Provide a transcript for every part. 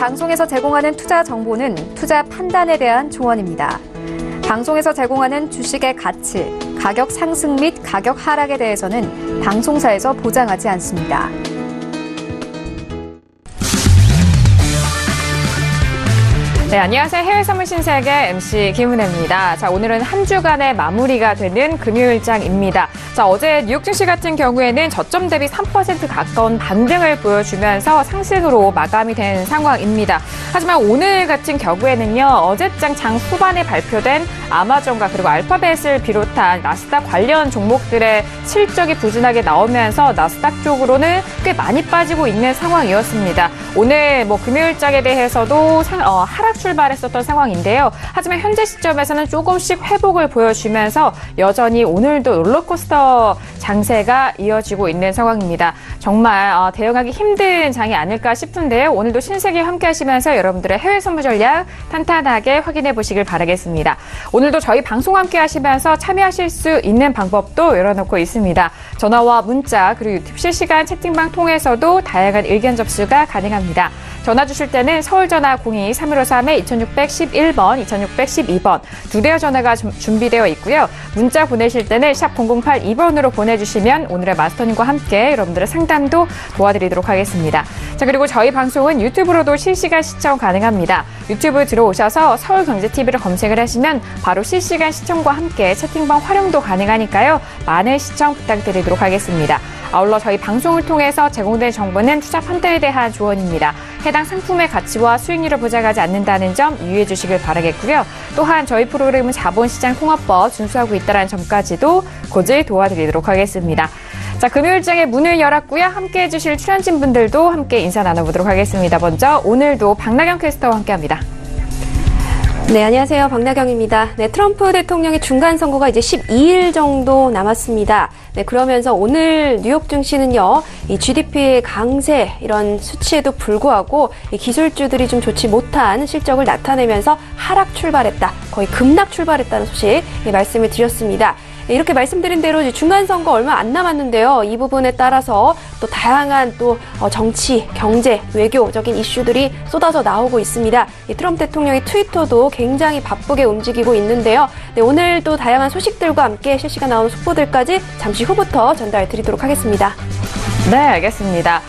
방송에서 제공하는 투자 정보는 투자 판단에 대한 조언입니다. 방송에서 제공하는 주식의 가치, 가격 상승 및 가격 하락에 대해서는 방송사에서 보장하지 않습니다. 네, 안녕하세요. 해외선물 신세계 MC 김은혜입니다. 자, 오늘은 한 주간의 마무리가 되는 금요일장입니다. 자, 어제 뉴욕 증시 같은 경우에는 저점 대비 3% 가까운 반등을 보여주면서 상승으로 마감이 된 상황입니다. 하지만 오늘 같은 경우에는요, 어제장 장 후반에 발표된 아마존과 그리고 알파벳을 비롯한 나스닥 관련 종목들의 실적이 부진하게 나오면서 나스닥 쪽으로는 꽤 많이 빠지고 있는 상황이었습니다. 오늘 금요일장에 대해서도 하락 출발했었던 상황인데요. 하지만 현재 시점에서는 조금씩 회복을 보여주면서 여전히 오늘도 롤러코스터 장세가 이어지고 있는 상황입니다. 정말 대응하기 힘든 장이 아닐까 싶은데요. 오늘도 신세계 함께 하시면서 여러분들의 해외 선물 전략 탄탄하게 확인해 보시길 바라겠습니다. 오늘도 저희 방송 함께 하시면서 참여하실 수 있는 방법도 열어놓고 있습니다. 전화와 문자 그리고 유튜브 실시간 채팅방 통해서도 다양한 의견 접수가 가능합니다. 전화 주실 때는 서울전화 02-3153-2611번, 2612번 두 대의 전화가 준비되어 있고요. 문자 보내실 때는 샵 0082번으로 보내주시면 오늘의 마스터님과 함께 여러분들의 상담도 도와드리도록 하겠습니다. 자, 그리고 저희 방송은 유튜브로도 실시간 시청 가능합니다. 유튜브 들어오셔서 서울경제TV를 검색을 하시면 바로 실시간 시청과 함께 채팅방 활용도 가능하니까요. 많은 시청 부탁드리도록 하겠습니다. 아울러 저희 방송을 통해서 제공된 정보는 투자 판단에 대한 조언입니다. 해당 상품의 가치와 수익률을 보장하지 않는다는 점 유의해 주시길 바라겠고요. 또한 저희 프로그램은 자본시장통합법 준수하고 있다는 점까지도 고질 도와드리도록 하겠습니다. 자, 금요일장에 문을 열었고요. 함께해 주실 출연진 분들도 함께 인사 나눠보도록 하겠습니다. 먼저 오늘도 박나경 캐스터와 함께합니다. 네, 안녕하세요. 박나경입니다. 네, 트럼프 대통령의 중간 선거가 이제 12일 정도 남았습니다. 네, 그러면서 오늘 뉴욕 증시는요, 이 GDP의 강세 이런 수치에도 불구하고 이 기술주들이 좀 좋지 못한 실적을 나타내면서 하락 출발했다, 거의 급락 출발했다는 소식 말씀을 드렸습니다. 이렇게 말씀드린 대로 중간 선거 얼마 안 남았는데요. 이 부분에 따라서 또 다양한 또 정치, 경제, 외교적인 이슈들이 쏟아져 나오고 있습니다. 이 트럼프 대통령의 트위터도 굉장히 바쁘게 움직이고 있는데요. 네, 오늘 또 다양한 소식들과 함께 실시간 나오는 속보들까지 잠시 후부터 전달 드리도록 하겠습니다. 네, 알겠습니다.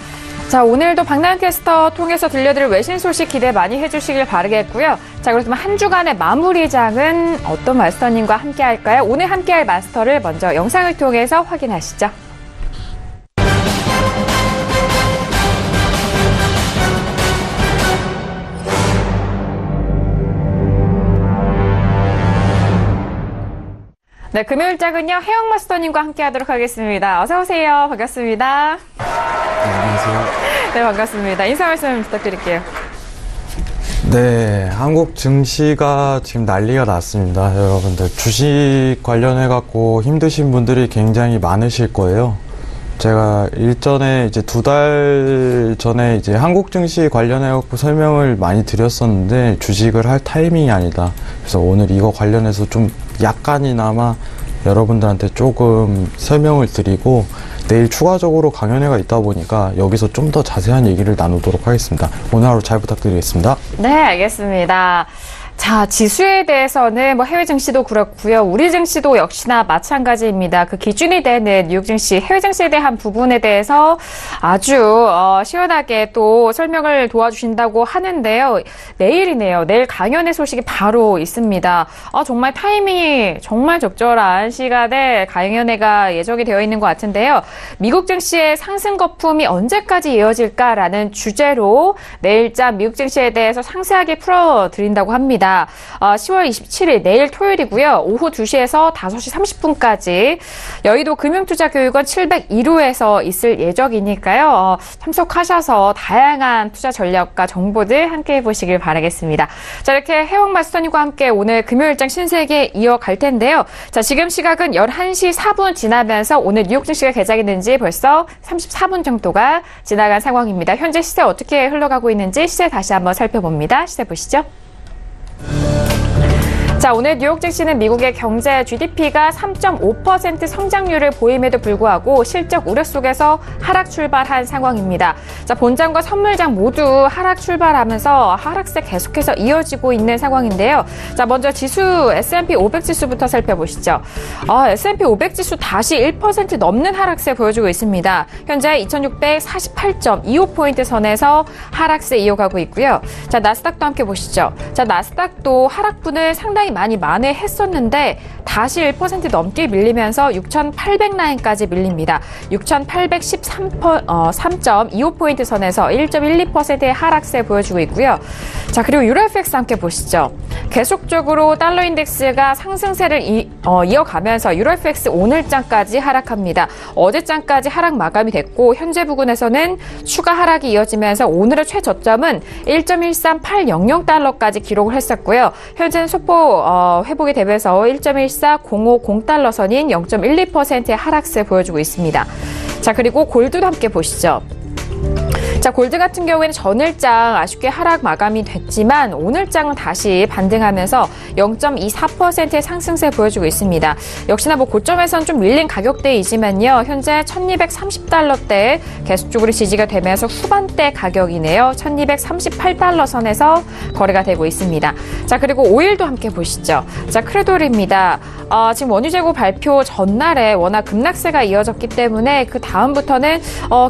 자, 오늘도 박나경 캐스터 통해서 들려드릴 외신 소식 기대 많이 해주시길 바라겠고요. 자, 그렇다면 한 주간의 마무리장은 어떤 마스터님과 함께 할까요? 오늘 함께할 마스터를 먼저 영상을 통해서 확인하시죠. 네, 금요일장은요, 혜영 마스터님과 함께 하도록 하겠습니다. 어서오세요. 반갑습니다. 네, 안녕하세요. 네, 반갑습니다. 인사 말씀 부탁드릴게요. 네, 한국 증시가 지금 난리가 났습니다. 여러분들 주식 관련해갖고 힘드신 분들이 굉장히 많으실 거예요. 제가 일전에 이제 2달 전에 이제 한국 증시 관련해갖고 설명을 많이 드렸었는데 주식을 할 타이밍이 아니다. 그래서 오늘 이거 관련해서 좀 약간이나마 여러분들한테 조금 설명을 드리고 내일 추가적으로 강연회가 있다 보니까 여기서 좀 더 자세한 얘기를 나누도록 하겠습니다. 오늘 하루 잘 부탁드리겠습니다. 네, 알겠습니다. 자, 지수에 대해서는 해외 증시도 그렇고요. 우리 증시도 역시나 마찬가지입니다. 그 기준이 되는 뉴욕 증시, 해외 증시에 대한 부분에 대해서 아주 시원하게 또 설명을 도와주신다고 하는데요. 내일이네요. 내일 강연회 소식이 바로 있습니다. 정말 타이밍이 정말 적절한 시간에 강연회가 예정이 되어 있는 것 같은데요. 미국 증시의 상승 거품이 언제까지 이어질까라는 주제로 내일자 미국 증시에 대해서 상세하게 풀어드린다고 합니다. 10월 27일 내일 토요일이고요. 오후 2시에서 5시 30분까지 여의도 금융투자교육원 701호에서 있을 예정이니까요. 참석하셔서 다양한 투자 전략과 정보들 함께 해보시길 바라겠습니다. 자, 이렇게 혜영 마스터님과 함께 오늘 금요일장 신세계 이어갈 텐데요. 자, 지금 시각은 11시 4분 지나면서 오늘 뉴욕 증시가 개장했는지 벌써 34분 정도가 지나간 상황입니다. 현재 시세 어떻게 흘러가고 있는지 시세 다시 한번 살펴봅니다. 시세 보시죠. 자, 오늘 뉴욕 증시는 미국의 경제 GDP가 3.5% 성장률을 보임에도 불구하고 실적 우려 속에서 하락 출발한 상황입니다. 자, 본장과 선물장 모두 하락 출발하면서 하락세 계속해서 이어지고 있는 상황인데요. 자, 먼저 지수 S&P 500 지수부터 살펴보시죠. S&P 500 지수 다시 1% 넘는 하락세 보여주고 있습니다. 현재 2648.25포인트 선에서 하락세 이어가고 있고요. 자, 나스닥도 함께 보시죠. 자, 나스닥도 하락분을 상당히 많이 만회했었는데 다시 1% 넘게 밀리면서 6,800라인까지 밀립니다. 6,813.25포인트 선에서 1.12%의 하락세 보여주고 있고요. 자, 그리고 유로FX 함께 보시죠. 계속적으로 달러 인덱스가 상승세를 이어가면서 유로FX 오늘장까지 하락합니다. 어제장까지 하락 마감이 됐고 현재 부근에서는 추가 하락이 이어지면서 오늘의 최저점은 1.13800달러까지 기록을 했었고요. 현재는 소폭 회복이 되면서 1.14050달러 선인 0.12%의 하락세 보여주고 있습니다. 자, 그리고 골드도 함께 보시죠. 자, 골드 같은 경우에는 전일장 아쉽게 하락 마감이 됐지만 오늘장은 다시 반등하면서 0.24%의 상승세 보여주고 있습니다. 역시나 고점에서는 좀 밀린 가격대이지만요. 현재 1230달러대 계속적으로 지지가 되면서 후반대 가격이네요. 1238달러 선에서 거래가 되고 있습니다. 자, 그리고 오일도 함께 보시죠. 자, 크루드오일입니다. 지금 원유 재고 발표 전날에 워낙 급락세가 이어졌기 때문에 그 다음부터는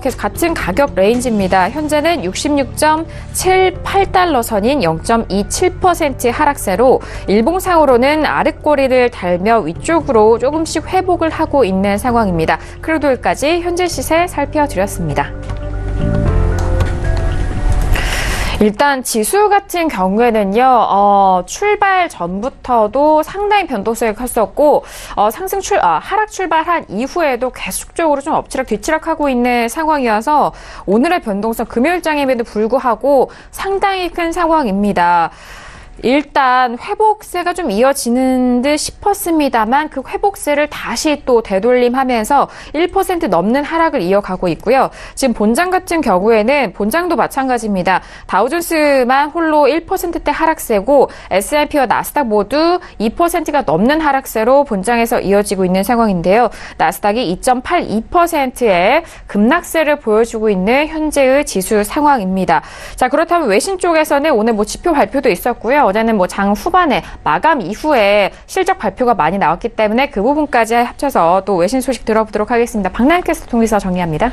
계속 같은 가격 레인지입니다. 현재는 66.78달러 선인 0.27%의 하락세로 일봉상으로는 아랫꼬리를 달며 위쪽으로 조금씩 회복을 하고 있는 상황입니다. 크루드오일까지 현재 시세 살펴드렸습니다. 일단 지수 같은 경우에는요, 출발 전부터도 상당히 변동성이 컸었고, 하락 출발한 이후에도 계속적으로 좀 엎치락 뒤치락하고 있는 상황이어서 오늘의 변동성 금요일장임에도 불구하고 상당히 큰 상황입니다. 일단 회복세가 좀 이어지는 듯 싶었습니다만 그 회복세를 다시 또 되돌림하면서 1% 넘는 하락을 이어가고 있고요. 지금 본장 같은 경우에는 본장도 마찬가지입니다. 다우존스만 홀로 1%대 하락세고 S&P와 나스닥 모두 2%가 넘는 하락세로 본장에서 이어지고 있는 상황인데요. 나스닥이 2.82%의 급락세를 보여주고 있는 현재의 지수 상황입니다. 자, 그렇다면 외신 쪽에서는 오늘 지표 발표도 있었고요. 어제는 장 후반에 마감 이후에 실적 발표가 많이 나왔기 때문에 그 부분까지 합쳐서 또 외신 소식 들어보도록 하겠습니다. 박나연 캐스터 통해서 정리합니다.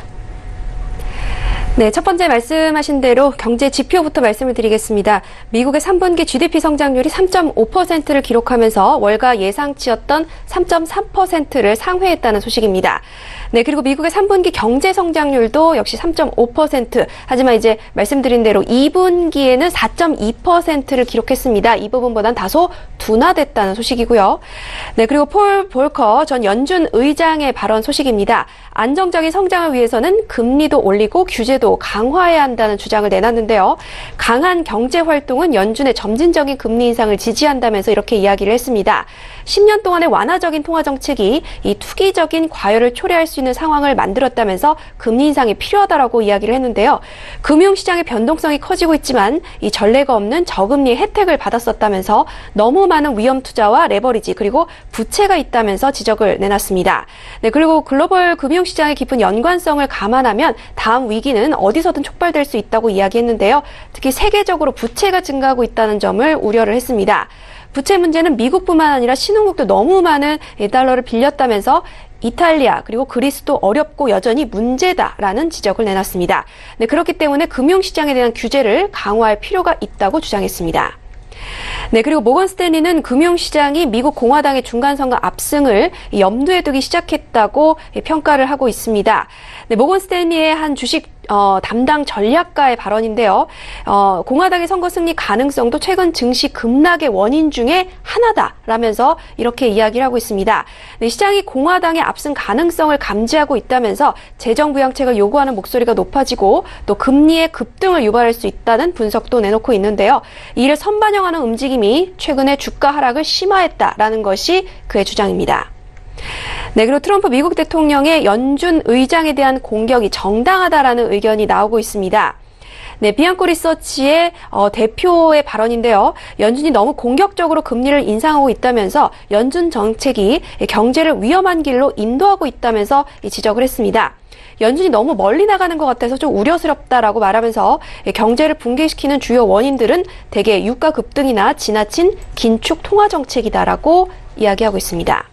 네, 첫 번째 말씀하신 대로 경제 지표부터 말씀을 드리겠습니다. 미국의 3분기 GDP 성장률이 3.5%를 기록하면서 월가 예상치였던 3.3%를 상회했다는 소식입니다. 네, 그리고 미국의 3분기 경제 성장률도 역시 3.5%. 하지만 이제 말씀드린 대로 2분기에는 4.2%를 기록했습니다. 이 부분보단 다소 둔화됐다는 소식이고요. 네, 그리고 폴 볼커 전 연준 의장의 발언 소식입니다. 안정적인 성장을 위해서는 금리도 올리고 규제도 강화해야 한다는 주장을 내놨는데요. 강한 경제 활동은 연준의 점진적인 금리 인상을 지지한다면서 이렇게 이야기를 했습니다. 10년 동안의 완화적인 통화 정책이 이 투기적인 과열을 초래할 수 있는 상황을 만들었다면서 금리 인상이 필요하다라고 이야기를 했는데요. 금융시장의 변동성이 커지고 있지만 이 전례가 없는 저금리의 혜택을 받았었다면서 너무 많은 위험 투자와 레버리지 그리고 부채가 있다면서 지적을 내놨습니다. 네, 그리고 글로벌 금융시장의 깊은 연관성을 감안하면 다음 위기는 어디서든 촉발될 수 있다고 이야기했는데요. 특히 세계적으로 부채가 증가하고 있다는 점을 우려를 했습니다. 부채 문제는 미국뿐만 아니라 신흥국도 너무 많은 달러를 빌렸다면서 이탈리아 그리고 그리스도 어렵고 여전히 문제다라는 지적을 내놨습니다. 네, 그렇기 때문에 금융시장에 대한 규제를 강화할 필요가 있다고 주장했습니다. 네, 그리고 모건 스탠리는 금융시장이 미국 공화당의 중간선거 압승을 염두에 두기 시작했다고 평가를 하고 있습니다. 네, 모건 스탠리의 한 주식 담당 전략가의 발언인데요. 공화당의 선거 승리 가능성도 최근 증시 급락의 원인 중에 하나다라면서 이렇게 이야기를 하고 있습니다. 네, 시장이 공화당의 압승 가능성을 감지하고 있다면서 재정부양책을 요구하는 목소리가 높아지고 또 금리의 급등을 유발할 수 있다는 분석도 내놓고 있는데요. 이를 선반영하는 움직임이 최근에 주가 하락을 심화했다라는 것이 그의 주장입니다. 네, 그리고 트럼프 미국 대통령의 연준 의장에 대한 공격이 정당하다라는 의견이 나오고 있습니다. 네, 비앙코 리서치의 대표의 발언인데요. 연준이 너무 공격적으로 금리를 인상하고 있다면서 연준 정책이 경제를 위험한 길로 인도하고 있다면서 지적을 했습니다. 연준이 너무 멀리 나가는 것 같아서 좀 우려스럽다라고 말하면서 경제를 붕괴시키는 주요 원인들은 대개 유가 급등이나 지나친 긴축 통화 정책이다라고 이야기하고 있습니다.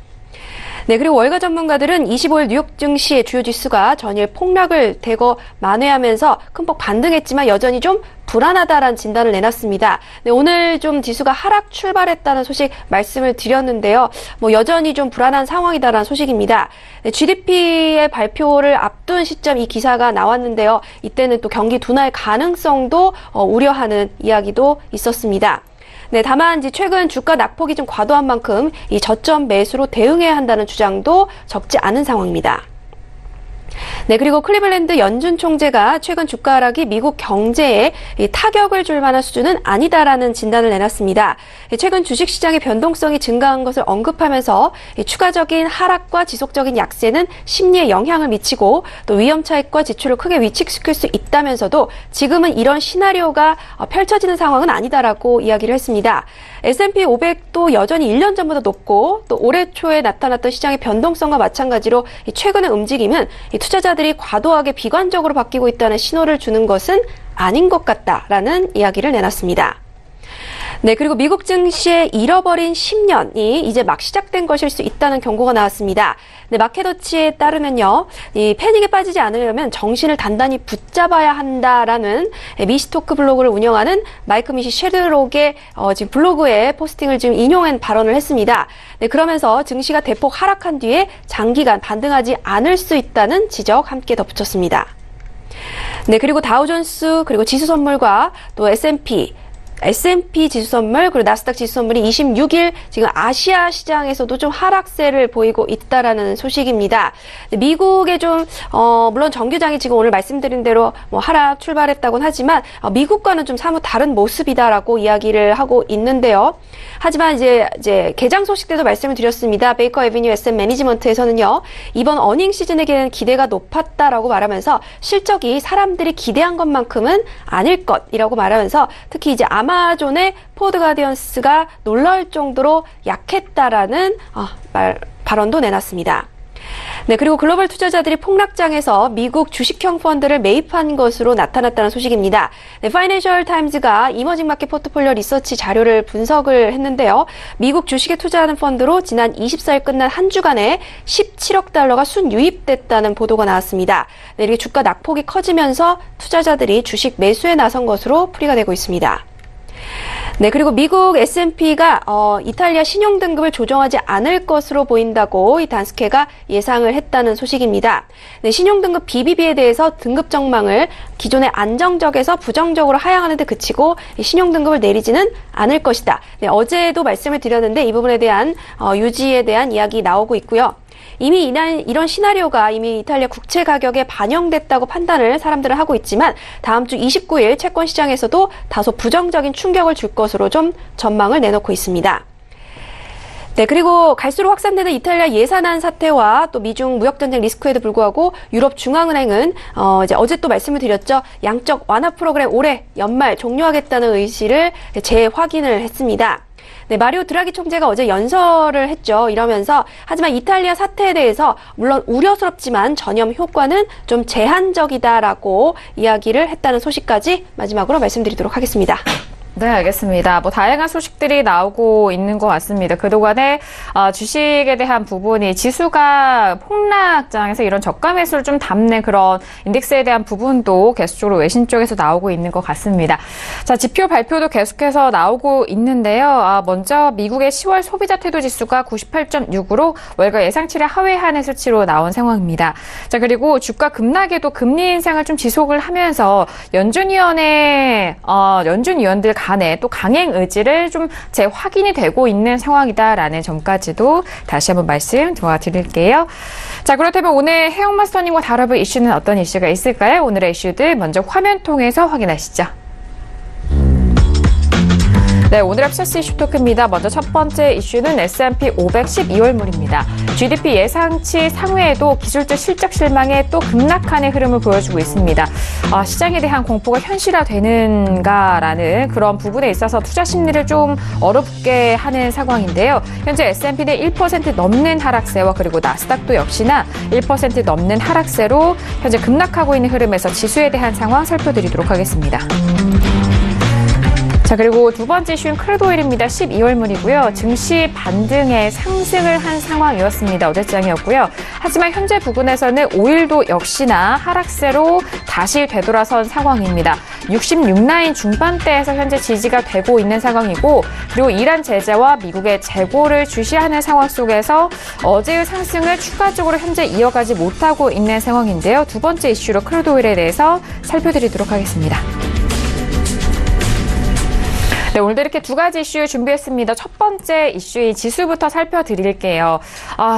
네, 그리고 월가 전문가들은 25일 뉴욕 증시의 주요 지수가 전일 폭락을 대거 만회하면서 큰폭 반등했지만 여전히 좀 불안하다라는 진단을 내놨습니다. 네, 오늘 좀 지수가 하락 출발했다는 소식 말씀을 드렸는데요. 여전히 좀 불안한 상황이다라는 소식입니다. 네, GDP의 발표를 앞둔 시점 이 기사가 나왔는데요. 이때는 또 경기 둔화의 가능성도 우려하는 이야기도 있었습니다. 네, 다만 최근 주가 낙폭이 좀 과도한 만큼 이 저점 매수로 대응해야 한다는 주장도 적지 않은 상황입니다. 네, 그리고 클리블랜드 연준 총재가 최근 주가 하락이 미국 경제에 타격을 줄 만한 수준은 아니다라는 진단을 내놨습니다. 최근 주식시장의 변동성이 증가한 것을 언급하면서 추가적인 하락과 지속적인 약세는 심리에 영향을 미치고 또 위험 차익과 지출을 크게 위축시킬 수 있다면서도 지금은 이런 시나리오가 펼쳐지는 상황은 아니다라고 이야기를 했습니다. S&P 500도 여전히 1년 전보다 높고 또 올해 초에 나타났던 시장의 변동성과 마찬가지로 최근의 움직임은 투자자들이 과도하게 비관적으로 바뀌고 있다는 신호를 주는 것은 아닌 것 같다라는 이야기를 내놨습니다. 네, 그리고 미국 증시의 잃어버린 10년이 이제 막 시작된 것일 수 있다는 경고가 나왔습니다. 네, 마켓워치에 따르면요, 이 패닉에 빠지지 않으려면 정신을 단단히 붙잡아야 한다라는 미시토크 블로그를 운영하는 마이크 미시 쉐드록의 지금 블로그에 포스팅을 지금 인용한 발언을 했습니다. 네, 그러면서 증시가 대폭 하락한 뒤에 장기간 반등하지 않을 수 있다는 지적 함께 덧붙였습니다. 네, 그리고 다우존스 그리고 지수 선물과 또 S&P 지수 선물 그리고 나스닥 지수 선물이 26일 지금 아시아 시장에서도 좀 하락세를 보이고 있다라는 소식입니다. 미국의 물론 정규장이 지금 오늘 말씀드린 대로 하락 출발했다고는 하지만 미국과는 좀 사뭇 다른 모습이다라고 이야기를 하고 있는데요. 하지만 이제 개장 소식 때도 말씀을 드렸습니다. 베이커 애비뉴 SM 매니지먼트에서는요, 이번 어닝 시즌에게는 기대가 높았다라고 말하면서 실적이 사람들이 기대한 것만큼은 아닐 것이라고 말하면서 특히 이제 아마존의 포드 가디언스가 놀라울 정도로 약했다라는 발언도 내놨습니다. 네, 그리고 글로벌 투자자들이 폭락장에서 미국 주식형 펀드를 매입한 것으로 나타났다는 소식입니다. 네, 파이낸셜 타임즈가 이머징 마켓 포트폴리오 리서치 자료를 분석을 했는데요. 미국 주식에 투자하는 펀드로 지난 24일 끝난 한 주간에 17억 달러가 순유입됐다는 보도가 나왔습니다. 네, 이렇게 주가 낙폭이 커지면서 투자자들이 주식 매수에 나선 것으로 풀이가 되고 있습니다. 네, 그리고 미국 S&P가 이탈리아 신용등급을 조정하지 않을 것으로 보인다고 이 단스케가 예상을 했다는 소식입니다. 네, 신용등급 BBB에 대해서 등급 전망을 기존의 안정적에서 부정적으로 하향하는 데 그치고 신용등급을 내리지는 않을 것이다. 네, 어제도 말씀을 드렸는데 이 부분에 대한 유지에 대한 이야기 나오고 있고요. 이미 이런 시나리오가 이미 이탈리아 국채 가격에 반영됐다고 판단을 사람들은 하고 있지만 다음 주 29일 채권 시장에서도 다소 부정적인 충격을 줄 것으로 좀 전망을 내놓고 있습니다. 네, 그리고 갈수록 확산되는 이탈리아 예산안 사태와 또 미중 무역전쟁 리스크에도 불구하고 유럽 중앙은행은 이제 어제 또 말씀을 드렸죠. 양적 완화 프로그램 올해 연말 종료하겠다는 의지를 재확인을 했습니다. 네, 마리오 드라기 총재가 어제 연설을 했죠. 이러면서 하지만 이탈리아 사태에 대해서 물론 우려스럽지만 전염 효과는 좀 제한적이다라고 이야기를 했다는 소식까지 마지막으로 말씀드리도록 하겠습니다. 네, 알겠습니다. 다양한 소식들이 나오고 있는 것 같습니다. 그동안에 주식에 대한 부분이 지수가 폭락장에서 이런 저가 매수를 좀 담는 그런 인덱스에 대한 부분도 계속적으로 외신 쪽에서 나오고 있는 것 같습니다. 자, 지표 발표도 계속해서 나오고 있는데요. 먼저 미국의 10월 소비자 태도 지수가 98.6으로 월가 예상치를 하회하는 수치로 나온 상황입니다. 자, 그리고 주가 급락에도 금리 인상을 좀 지속을 하면서 연준위원들 간에 또 강행 의지를 좀 재확인이 되고 있는 상황이다라는 점까지도 다시 한번 말씀 도와드릴게요. 자, 그렇다면 오늘 해영 마스터님과 다뤄볼 이슈는 어떤 이슈가 있을까요? 오늘의 이슈들 먼저 화면 통해서 확인하시죠. 네, 오늘 합셔스 이슈 토크입니다. 먼저 첫 번째 이슈는 S&P 500 12월물입니다. GDP 예상치 상회에도 기술적 실적 실망에 또 급락하는 흐름을 보여주고 있습니다. 시장에 대한 공포가 현실화되는가라는 그런 부분에 있어서 투자 심리를 좀 어렵게 하는 상황인데요. 현재 S&P는 1% 넘는 하락세와 그리고 나스닥도 역시나 1% 넘는 하락세로 현재 급락하고 있는 흐름에서 지수에 대한 상황 살펴드리도록 하겠습니다. 자, 그리고 두 번째 이슈는 크루드오일입니다. 12월물이고요. 증시 반등에 상승을 한 상황이었습니다. 어제장이었고요. 하지만 현재 부근에서는 오일도 역시나 하락세로 다시 되돌아선 상황입니다. 66라인 중반대에서 현재 지지가 되고 있는 상황이고, 그리고 이란 제재와 미국의 재고를 주시하는 상황 속에서 어제의 상승을 추가적으로 현재 이어가지 못하고 있는 상황인데요. 두 번째 이슈로 크루드오일에 대해서 살펴드리도록 하겠습니다. 네, 오늘도 이렇게 두 가지 이슈 준비했습니다. 첫 번째 이슈인 지수부터 살펴드릴게요.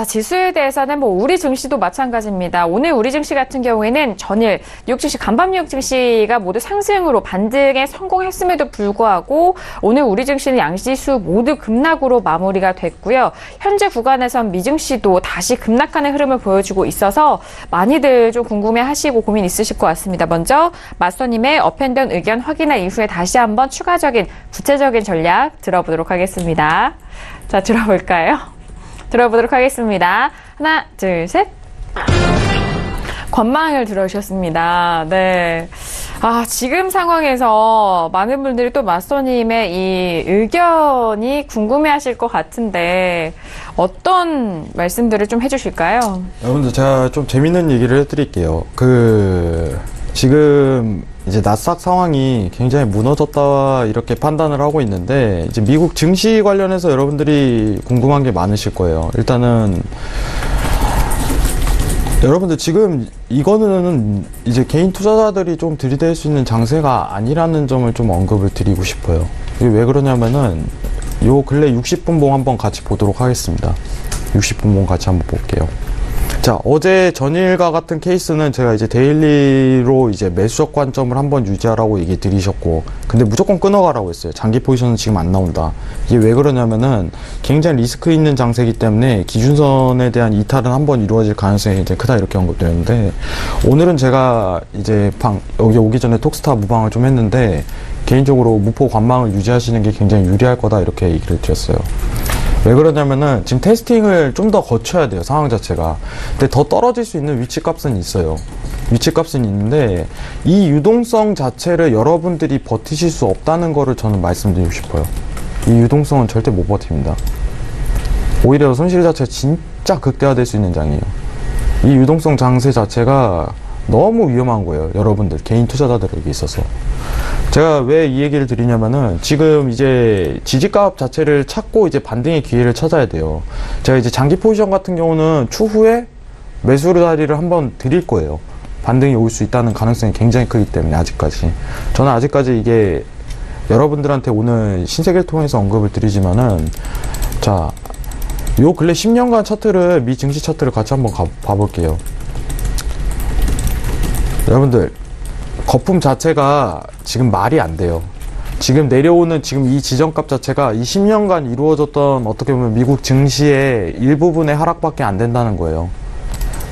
지수에 대해서는 우리 증시도 마찬가지입니다. 오늘 우리 증시 같은 경우에는 전일 뉴욕 증시, 간밤 뉴욕 증시가 모두 상승으로 반등에 성공했음에도 불구하고 오늘 우리 증시는 양지수 모두 급락으로 마무리가 됐고요. 현재 구간에선 미증시도 다시 급락하는 흐름을 보여주고 있어서 많이들 좀 궁금해하시고 고민 있으실 것 같습니다. 먼저 마스터님의 업앤다운 의견 확인한 이후에 다시 한번 추가적인 구체적인 전략 들어보도록 하겠습니다. 자, 들어보도록 하겠습니다. 하나, 둘, 셋. 권망을 들어주셨습니다. 네. 지금 상황에서 많은 분들이 또 마스터님의 이 의견이 궁금해 하실 것 같은데, 어떤 말씀들을 좀 해주실까요? 여러분들, 제가 좀 재밌는 얘기를 해드릴게요. 지금 이제 나스닥 상황이 굉장히 무너졌다 이렇게 판단을 하고 있는데, 이제 미국 증시 관련해서 여러분들이 궁금한 게 많으실 거예요. 일단은 여러분들 지금 이거는 이제 개인 투자자들이 좀 들이댈 수 있는 장세가 아니라는 점을 좀 언급을 드리고 싶어요. 이게 왜 그러냐면은 요 근래 60분봉 한번 같이 보도록 하겠습니다. 60분봉 같이 한번 볼게요. 자, 어제 전일과 같은 케이스는 제가 이제 데일리로 이제 매수적 관점을 한번 유지하라고 얘기 드리셨고, 근데 무조건 끊어가라고 했어요. 장기 포지션은 지금 안 나온다. 이게 왜 그러냐면은 굉장히 리스크 있는 장세이기 때문에 기준선에 대한 이탈은 한번 이루어질 가능성이 굉장히 크다 이렇게 언급드렸는데, 오늘은 제가 이제 여기 오기 전에 톡스타 무방을 좀 했는데 개인적으로 무포 관망을 유지하시는 게 굉장히 유리할 거다 이렇게 얘기를 드렸어요. 왜 그러냐면은 지금 테스팅을 좀 더 거쳐야 돼요, 상황 자체가. 근데 더 떨어질 수 있는 위치값은 있어요. 위치값은 있는데 이 유동성 자체를 여러분들이 버티실 수 없다는 거를 저는 말씀드리고 싶어요. 이 유동성은 절대 못 버팁니다. 오히려 손실 자체가 진짜 극대화될 수 있는 장이에요. 이 유동성 장세 자체가 너무 위험한 거예요, 여러분들 개인 투자자들에게 있어서. 제가 왜 이 얘기를 드리냐면은 지금 이제 지지값 자체를 찾고 이제 반등의 기회를 찾아야 돼요. 제가 이제 장기 포지션 같은 경우는 추후에 매수 자리를 한번 드릴 거예요. 반등이 올 수 있다는 가능성이 굉장히 크기 때문에. 아직까지 저는 아직까지 이게 여러분들한테 오늘 신세계를 통해서 언급을 드리지만은, 자, 요 근래 10년간 차트를, 미 증시 차트를 같이 한번 봐볼게요. 여러분들, 거품 자체가 지금 말이 안 돼요. 지금 내려오는 지금 이 지정값 자체가 이 10년간 이루어졌던 어떻게 보면 미국 증시의 일부분의 하락밖에 안 된다는 거예요.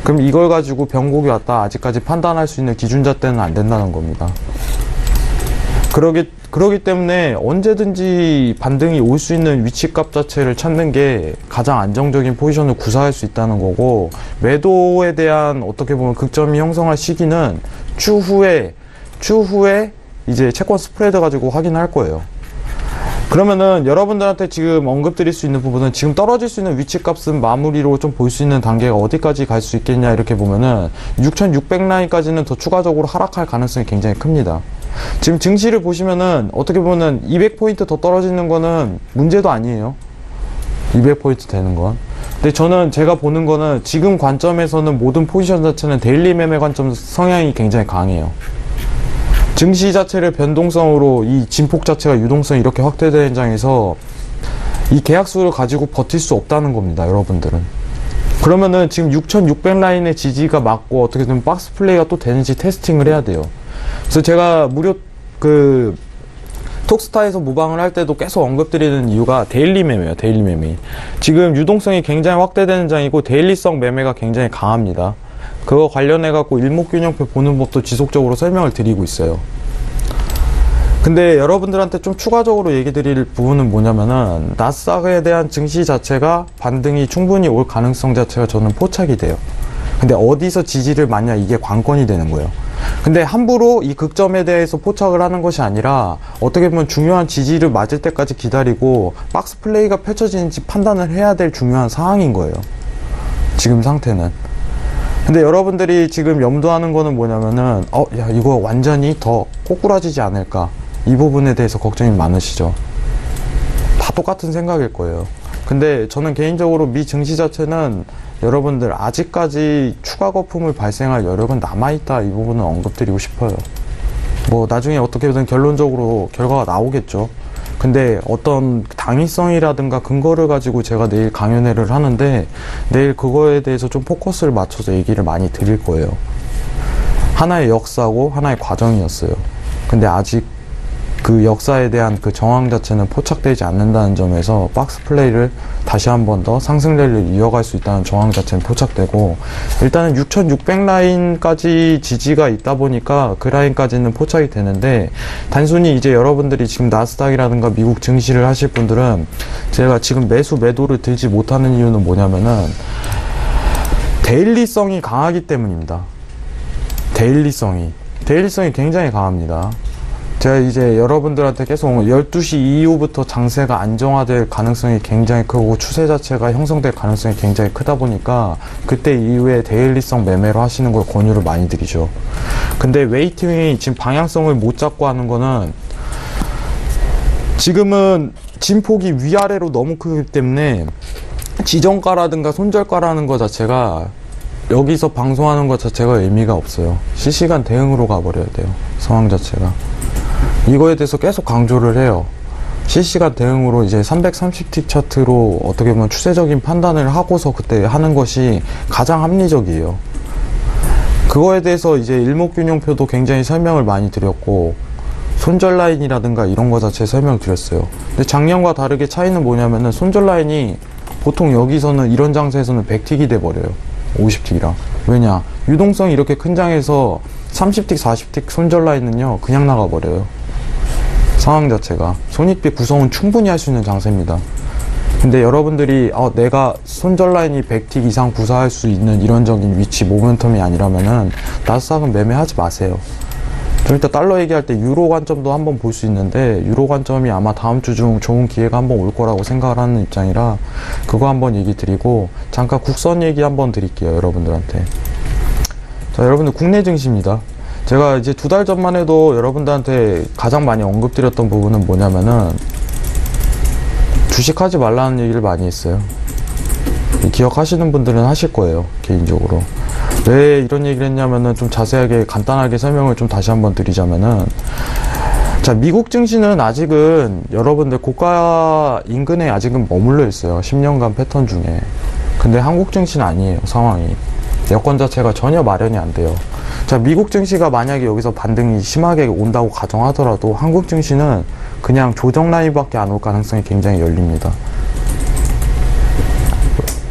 그럼 이걸 가지고 변곡이 왔다 아직까지 판단할 수 있는 기준잣대는 안 된다는 겁니다. 그러기 때문에 언제든지 반등이 올 수 있는 위치값 자체를 찾는 게 가장 안정적인 포지션을 구사할 수 있다는 거고, 매도에 대한 어떻게 보면 극점이 형성할 시기는 추후에 이제 채권 스프레드 가지고 확인할 거예요. 그러면은 여러분들한테 지금 언급드릴 수 있는 부분은 지금 떨어질 수 있는 위치값은 마무리로 좀 볼 수 있는 단계가 어디까지 갈 수 있겠냐 이렇게 보면은 6600라인까지는 더 추가적으로 하락할 가능성이 굉장히 큽니다. 지금 증시를 보시면은 어떻게 보면은 200포인트 더 떨어지는 거는 문제도 아니에요. 200포인트 되는 건. 근데 저는 제가 보는 거는 지금 관점에서는 모든 포지션 자체는 데일리 매매 관점 성향이 굉장히 강해요. 증시 자체를 변동성으로 이 진폭 자체가 유동성이 이렇게 확대된 장에서 이 계약수를 가지고 버틸 수 없다는 겁니다, 여러분들은. 그러면은 지금 6600라인의 지지가 맞고 어떻게든 박스 플레이가 또 되는지 테스팅을 해야 돼요. 그래서 제가 무료 톡스타에서 모방을 할 때도 계속 언급드리는 이유가 데일리 매매예요. 데일리 매매. 지금 유동성이 굉장히 확대되는 장이고 데일리성 매매가 굉장히 강합니다. 그거 관련해 갖고 일목균형표 보는 법도 지속적으로 설명을 드리고 있어요. 근데 여러분들한테 좀 추가적으로 얘기 드릴 부분은 뭐냐면은 나스닥에 대한 증시 자체가 반등이 충분히 올 가능성 자체가 저는 포착이 돼요. 근데 어디서 지지를 맞냐, 이게 관건이 되는 거예요. 근데 함부로 이 극점에 대해서 포착을 하는 것이 아니라 어떻게 보면 중요한 지지를 맞을 때까지 기다리고 박스 플레이가 펼쳐지는지 판단을 해야 될 중요한 상황인 거예요. 지금 상태는. 근데 여러분들이 지금 염두하는 거는 뭐냐면은 야, 이거 완전히 더 꼬꾸라지지 않을까, 이 부분에 대해서 걱정이 많으시죠. 다 똑같은 생각일 거예요. 근데 저는 개인적으로 미 증시 자체는 여러분들 아직까지 추가 거품을 발생할 여력은 남아있다, 이 부분은 언급드리고 싶어요. 뭐 나중에 어떻게든 결론적으로 결과가 나오겠죠. 근데 어떤 당위성이라든가 근거를 가지고 제가 내일 강연회를 하는데 내일 그거에 대해서 좀 포커스를 맞춰서 얘기를 많이 드릴 거예요. 하나의 역사고 하나의 과정이었어요. 근데 아직 그 역사에 대한 그 정황 자체는 포착되지 않는다는 점에서 박스 플레이를 다시 한 번 더 상승 랠리를 이어갈 수 있다는 정황 자체는 포착되고, 일단은 6600 라인까지 지지가 있다 보니까 그 라인까지는 포착이 되는데, 단순히 이제 여러분들이 지금 나스닥이라든가 미국 증시를 하실 분들은 제가 지금 매도를 들지 못하는 이유는 뭐냐면은 데일리성이 강하기 때문입니다. 데일리성이 굉장히 강합니다. 제가 이제 여러분들한테 계속 12시 이후부터 장세가 안정화될 가능성이 굉장히 크고 추세 자체가 형성될 가능성이 굉장히 크다 보니까 그때 이후에 데일리성 매매로 하시는 걸 권유를 많이 드리죠. 근데 웨이팅이 지금 방향성을 못 잡고 하는 거는, 지금은 진폭이 위아래로 너무 크기 때문에 지정가라든가 손절가라는 것 자체가 여기서 방송하는 것 자체가 의미가 없어요. 실시간 대응으로 가버려야 돼요, 상황 자체가. 이거에 대해서 계속 강조를 해요. 실시간 대응으로 이제 330틱 차트로 어떻게 보면 추세적인 판단을 하고서 그때 하는 것이 가장 합리적이에요. 그거에 대해서 이제 일목균형표도 굉장히 설명을 많이 드렸고, 손절 라인이라든가 이런 거 자체 설명을 드렸어요. 근데 작년과 다르게 차이는 뭐냐면은 손절 라인이 보통 여기서는 이런 장세에서는 100틱이 돼버려요. 50틱이랑. 왜냐? 유동성이 이렇게 큰 장에서 30틱, 40틱 손절 라인은요, 그냥 나가버려요. 상황 자체가. 손익비 구성은 충분히 할 수 있는 장세입니다. 근데 여러분들이 내가 손절 라인이 100틱 이상 구사할 수 있는 이론적인 위치, 모멘텀이 아니라면은 나스닥은 매매하지 마세요. 좀 이따 달러 얘기할 때 유로 관점도 한번 볼 수 있는데, 유로 관점이 아마 다음 주 중 좋은 기회가 한번 올 거라고 생각을 하는 입장이라 그거 한번 얘기 드리고, 잠깐 국선 얘기 한번 드릴게요, 여러분들한테. 자, 여러분들 국내 증시입니다. 제가 이제 2달 전만 해도 여러분들한테 가장 많이 언급드렸던 부분은 뭐냐면은 주식하지 말라는 얘기를 많이 했어요. 기억하시는 분들은 하실 거예요, 개인적으로. 왜 이런 얘기를 했냐면은 좀 자세하게 간단하게 설명을 좀 다시 한번 드리자면은, 자, 미국 증시는 아직은 여러분들 고가 인근에 아직은 머물러 있어요. 10년간 패턴 중에. 근데 한국 증시는 아니에요, 상황이. 여건 자체가 전혀 마련이 안 돼요. 자, 미국 증시가 만약에 여기서 반등이 심하게 온다고 가정하더라도 한국 증시는 그냥 조정 라인밖에 안 올 가능성이 굉장히 열립니다.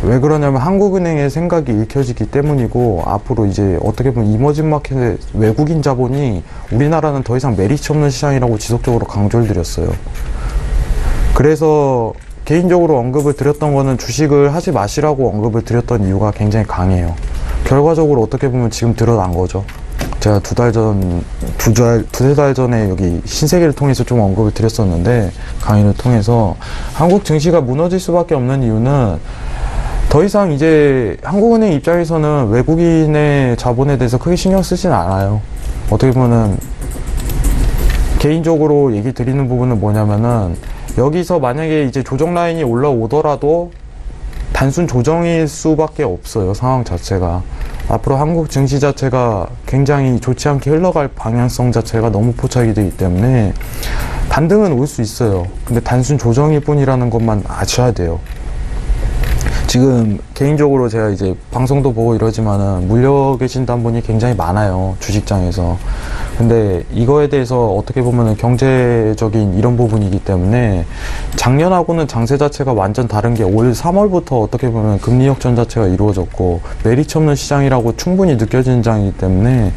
왜 그러냐면 한국은행의 생각이 읽혀지기 때문이고, 앞으로 이제 어떻게 보면 이머징 마켓의 외국인 자본이 우리나라는 더 이상 메리츠 없는 시장이라고 지속적으로 강조를 드렸어요. 그래서 개인적으로 언급을 드렸던 거는 주식을 하지 마시라고 언급을 드렸던 이유가 굉장히 강해요. 결과적으로 어떻게 보면 지금 드러난 거죠. 제가 두세 달 전에 여기 신세계를 통해서 좀 언급을 드렸었는데, 강의를 통해서 한국 증시가 무너질 수밖에 없는 이유는 더 이상 이제 한국은행 입장에서는 외국인의 자본에 대해서 크게 신경 쓰진 않아요. 어떻게 보면은 개인적으로 얘기 드리는 부분은 뭐냐면은, 여기서 만약에 이제 조정 라인이 올라오더라도 단순 조정일 수밖에 없어요, 상황 자체가. 앞으로 한국 증시 자체가 굉장히 좋지 않게 흘러갈 방향성 자체가 너무 포착이 되기 때문에 반등은 올 수 있어요. 근데 단순 조정일 뿐이라는 것만 아셔야 돼요. 지금 개인적으로 제가 이제 방송도 보고 이러지만은 물려 계신다는 분이 굉장히 많아요, 주식장에서. 근데 이거에 대해서 어떻게 보면 경제적인 이런 부분이기 때문에 작년하고는 장세 자체가 완전 다른 게 올 3월부터 어떻게 보면 금리 역전 자체가 이루어졌고 메리츠 없는 시장이라고 충분히 느껴지는 장이기 때문에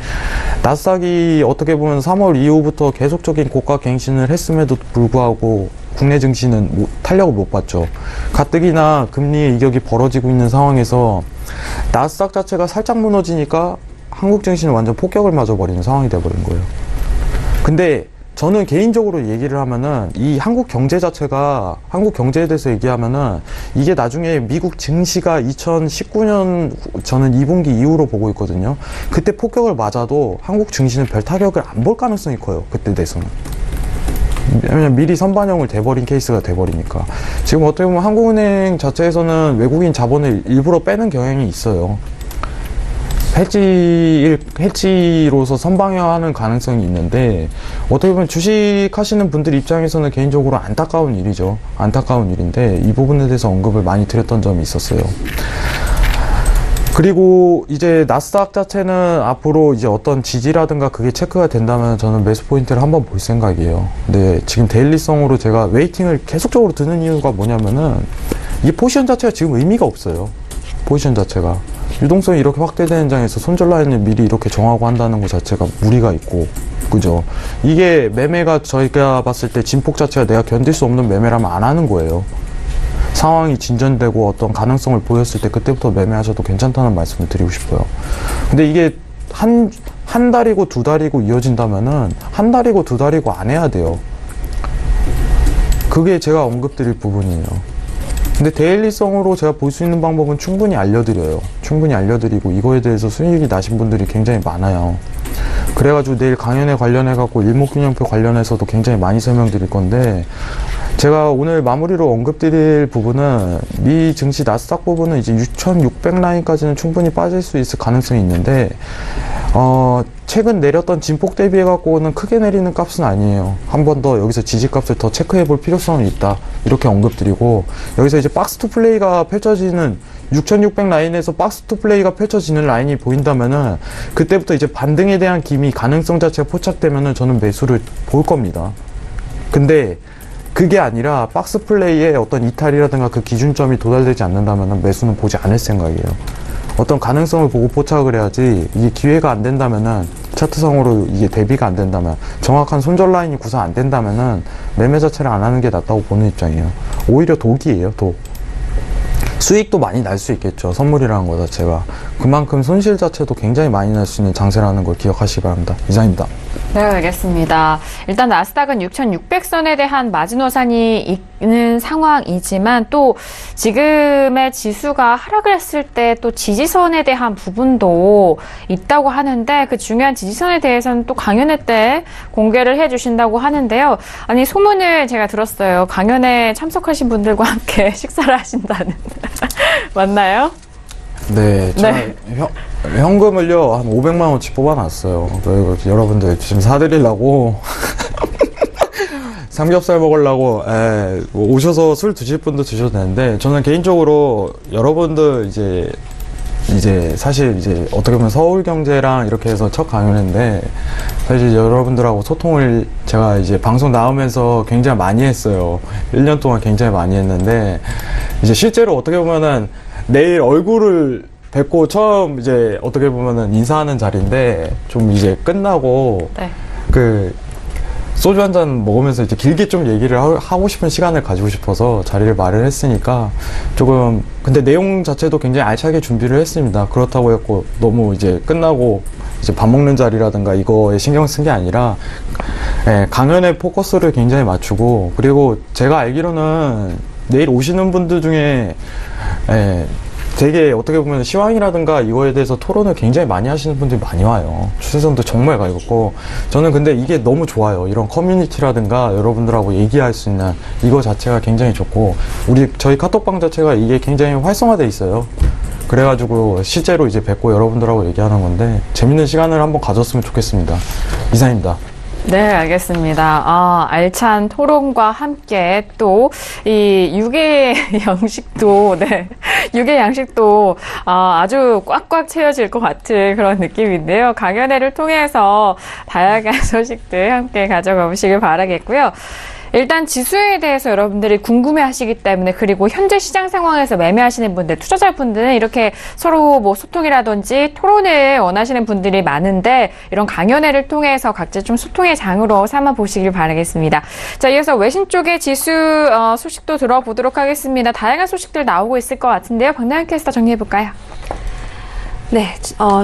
나스닥이 어떻게 보면 3월 이후부터 계속적인 고가 갱신을 했음에도 불구하고 국내 증시는 탄력을 못 봤죠. 가뜩이나 금리의 이격이 벌어지고 있는 상황에서 나스닥 자체가 살짝 무너지니까 한국 증시는 완전 폭격을 맞아버리는 상황이 돼버린 거예요. 근데 저는 개인적으로 얘기를 하면은 이 한국 경제 자체가 한국 경제에 대해서 얘기하면은 이게 나중에 미국 증시가 2019년 저는 2분기 이후로 보고 있거든요. 그때 폭격을 맞아도 한국 증시는 별 타격을 안 볼 가능성이 커요. 그때 돼서는. 왜냐면 미리 선반영을 돼버린 케이스가 돼버리니까. 지금 어떻게 보면 한국은행 자체에서는 외국인 자본을 일부러 빼는 경향이 있어요. 해지로서 선방향하는 가능성이 있는데 어떻게 보면 주식 하시는 분들 입장에서는 개인적으로 안타까운 일이죠. 안타까운 일인데 이 부분에 대해서 언급을 많이 드렸던 점이 있었어요. 그리고 이제 나스닥 자체는 앞으로 이제 어떤 지지라든가 그게 체크가 된다면 저는 매수 포인트를 한번 볼 생각이에요. 근데 지금 데일리성으로 제가 웨이팅을 계속적으로 드는 이유가 뭐냐면은 이 포지션 자체가 지금 의미가 없어요. 포지션 자체가. 유동성이 이렇게 확대되는 장에서 손절 라인을 미리 이렇게 정하고 한다는 것 자체가 무리가 있고, 그죠? 이게 매매가 저희가 봤을 때 진폭 자체가 내가 견딜 수 없는 매매라면 안 하는 거예요. 상황이 진전되고 어떤 가능성을 보였을 때 그때부터 매매하셔도 괜찮다는 말씀을 드리고 싶어요. 근데 이게 한 달이고 두 달이고 이어진다면은 한 달이고 두 달이고 안 해야 돼요. 그게 제가 언급드릴 부분이에요. 근데 데일리성으로 제가 볼 수 있는 방법은 충분히 알려드려요. 충분히 알려드리고 이거에 대해서 수익이 나신 분들이 굉장히 많아요. 그래가지고 내일 강연에 관련해갖고 일목균형표 관련해서도 굉장히 많이 설명드릴 건데 제가 오늘 마무리로 언급드릴 부분은 미 증시 나스닥 부분은 이제 6,600 라인까지는 충분히 빠질 수 있을 가능성이 있는데 최근 내렸던 진폭 대비해갖고는 크게 내리는 값은 아니에요. 한 번 더 여기서 지지값을 더 체크해 볼 필요성은 있다. 이렇게 언급드리고 여기서 이제 박스 투 플레이가 펼쳐지는 6,600 라인에서 박스 투 플레이가 펼쳐지는 라인이 보인다면은 그때부터 이제 반등에 대한 기미 가능성 자체가 포착되면은 저는 매수를 볼 겁니다. 근데 그게 아니라 박스 플레이의 어떤 이탈이라든가 그 기준점이 도달되지 않는다면은 매수는 보지 않을 생각이에요. 어떤 가능성을 보고 포착을 해야지 이게 기회가 안 된다면은 차트상으로 이게 대비가 안 된다면 정확한 손절 라인이 구사 안 된다면은 매매 자체를 안 하는 게 낫다고 보는 입장이에요. 오히려 독이에요, 독. 수익도 많이 날 수 있겠죠. 선물이라는 거 자체가. 그만큼 손실 자체도 굉장히 많이 날 수 있는 장세라는 걸 기억하시기 바랍니다. 이상입니다. 네, 알겠습니다. 일단 나스닥은 6,600선에 대한 마지노선이 있는 상황이지만 또 지금의 지수가 하락을 했을 때 또 지지선에 대한 부분도 있다고 하는데 그 중요한 지지선에 대해서는 또 강연회 때 공개를 해주신다고 하는데요. 아니 소문을 제가 들었어요. 강연에 참석하신 분들과 함께 식사를 하신다는. 맞나요? 네, 네. 현금을요 한 500만 원치 뽑아놨어요. 여러분들 지금 사드리려고 삼겹살 먹으려고 오셔서 술 드실 분도 드셔도 되는데 저는 개인적으로 여러분들 이제 사실 이제 어떻게 보면 서울경제랑 이렇게 해서 첫 강연인데 사실 여러분들하고 소통을 제가 이제 방송 나오면서 굉장히 많이 했어요. 1년 동안 굉장히 많이 했는데 이제 실제로 어떻게 보면은 내일 얼굴을 뵙고 처음 이제 어떻게 보면은 인사하는 자리인데 좀 이제 끝나고 네. 그 소주 한 잔 먹으면서 이제 길게 좀 얘기를 하고 싶은 시간을 가지고 싶어서 자리를 마련했으니까 조금 근데 내용 자체도 굉장히 알차게 준비를 했습니다. 그렇다고 했고 너무 이제 끝나고 이제 밥 먹는 자리라든가 이거에 신경 쓴 게 아니라 강연에 포커스를 굉장히 맞추고 그리고 제가 알기로는 내일 오시는 분들 중에 되게 어떻게 보면 시황이라든가 이거에 대해서 토론을 굉장히 많이 하시는 분들이 많이 와요. 추세선도 정말 가볍고 저는 근데 이게 너무 좋아요. 이런 커뮤니티라든가 여러분들하고 얘기할 수 있는 이거 자체가 굉장히 좋고 저희 카톡방 자체가 이게 굉장히 활성화돼 있어요. 그래가지고 실제로 이제 뵙고 여러분들하고 얘기하는 건데 재밌는 시간을 한번 가졌으면 좋겠습니다. 이상입니다. 네, 알겠습니다. 알찬 토론과 함께 또 이 6의 형식도 네, 육의 양식도 아주 꽉꽉 채워질 것 같은 그런 느낌인데요. 강연회를 통해서 다양한 소식들 함께 가져가 보시길 바라겠고요. 일단 지수에 대해서 여러분들이 궁금해하시기 때문에, 그리고 현재 시장 상황에서 매매하시는 분들, 투자자분들은 이렇게 서로 뭐 소통이라든지 토론을 원하시는 분들이 많은데, 이런 강연회를 통해서 각자 좀 소통의 장으로 삼아 보시길 바라겠습니다. 자, 이어서 외신 쪽의 지수 소식도 들어보도록 하겠습니다. 다양한 소식들 나오고 있을 것 같은데요. 박나연 캐스터 정리해 볼까요? 네,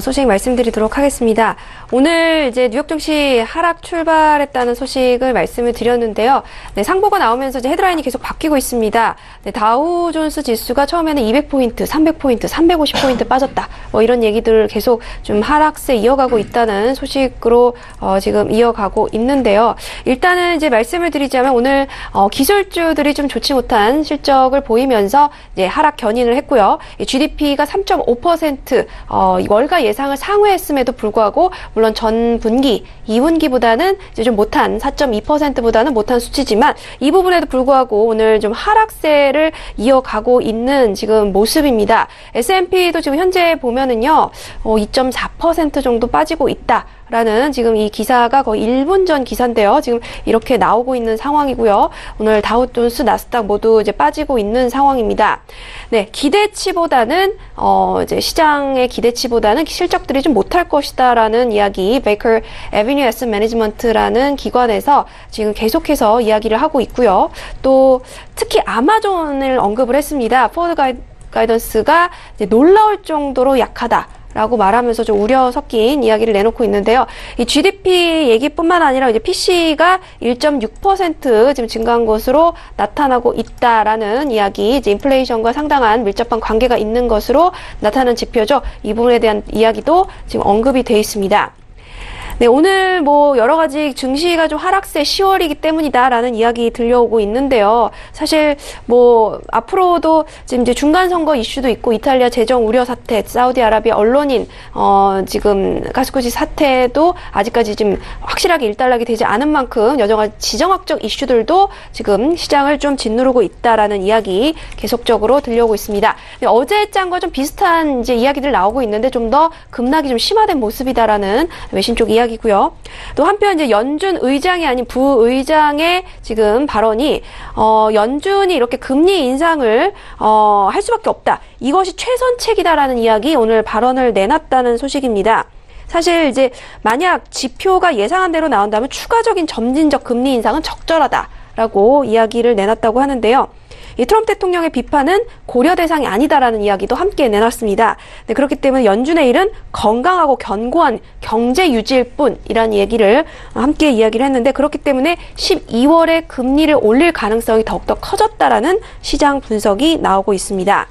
소식 말씀드리도록 하겠습니다. 오늘 이제 뉴욕 증시 하락 출발했다는 소식을 말씀을 드렸는데요. 네, 상보가 나오면서 이제 헤드라인이 계속 바뀌고 있습니다. 네, 다우존스 지수가 처음에는 200포인트, 300포인트, 350포인트 빠졌다. 뭐 이런 얘기들을 계속 좀 하락세 이어가고 있다는 소식으로 지금 이어가고 있는데요. 일단은 이제 말씀을 드리자면 오늘 기술주들이 좀 좋지 못한 실적을 보이면서 이제 하락 견인을 했고요. GDP가 3.5% 월가 예상을 상회했음에도 불구하고 물론 전 분기, 2분기보다는 이제 좀 못한 4.2%보다는 못한 수치지만 이 부분에도 불구하고 오늘 좀 하락세를 이어가고 있는 지금 모습입니다. S&P도 지금 현재 보면은요, 2.4% 정도 빠지고 있다. 라는 지금 이 기사가 거의 1분 전 기사인데요. 지금 이렇게 나오고 있는 상황이고요. 오늘 다우존스, 나스닥 모두 이제 빠지고 있는 상황입니다. 네, 기대치보다는 이제 시장의 기대치보다는 실적들이 좀 못할 것이다라는 이야기, 베이커 애비뉴 애셋 매니지먼트라는 기관에서 지금 계속해서 이야기를 하고 있고요. 또 특히 아마존을 언급을 했습니다. 포워드 가이던스가 이제 놀라울 정도로 약하다. 라고 말하면서 좀 우려 섞인 이야기를 내놓고 있는데요. 이 GDP 얘기뿐만 아니라 이제 PC가 1.6% 지금 증가한 것으로 나타나고 있다라는 이야기, 이제 인플레이션과 상당한 밀접한 관계가 있는 것으로 나타나는 지표죠. 이 부분에 대한 이야기도 지금 언급이 되어 있습니다. 네, 오늘 뭐 여러 가지 증시가 좀 하락세 10월이기 때문이다라는 이야기 들려오고 있는데요. 사실 뭐 앞으로도 지금 이제 중간 선거 이슈도 있고 이탈리아 재정 우려 사태, 사우디아라비아 언론인 지금 가스코지 사태도 아직까지 지금 확실하게 일단락이 되지 않은 만큼 여전한 지정학적 이슈들도 지금 시장을 좀 짓누르고 있다라는 이야기 계속적으로 들려오고 있습니다. 네, 어제 장과 좀 비슷한 이제 이야기들 나오고 있는데 좀 더 급락이 좀 심화된 모습이다라는 외신 쪽 이야기고요. 또 한편 이제 연준 의장이 아닌 부의장의 지금 발언이 연준이 이렇게 금리 인상을 할 수밖에 없다. 이것이 최선책이다라는 이야기 오늘 발언을 내놨다는 소식입니다. 사실 이제 만약 지표가 예상한 대로 나온다면 추가적인 점진적 금리 인상은 적절하다라고 이야기를 내놨다고 하는데요. 이 트럼프 대통령의 비판은 고려 대상이 아니다라는 이야기도 함께 내놨습니다. 네, 그렇기 때문에 연준의 일은 건강하고 견고한 경제 유지일 뿐이라는 얘기를 함께 이야기를 했는데, 그렇기 때문에 12월에 금리를 올릴 가능성이 더욱더 커졌다라는 시장 분석이 나오고 있습니다.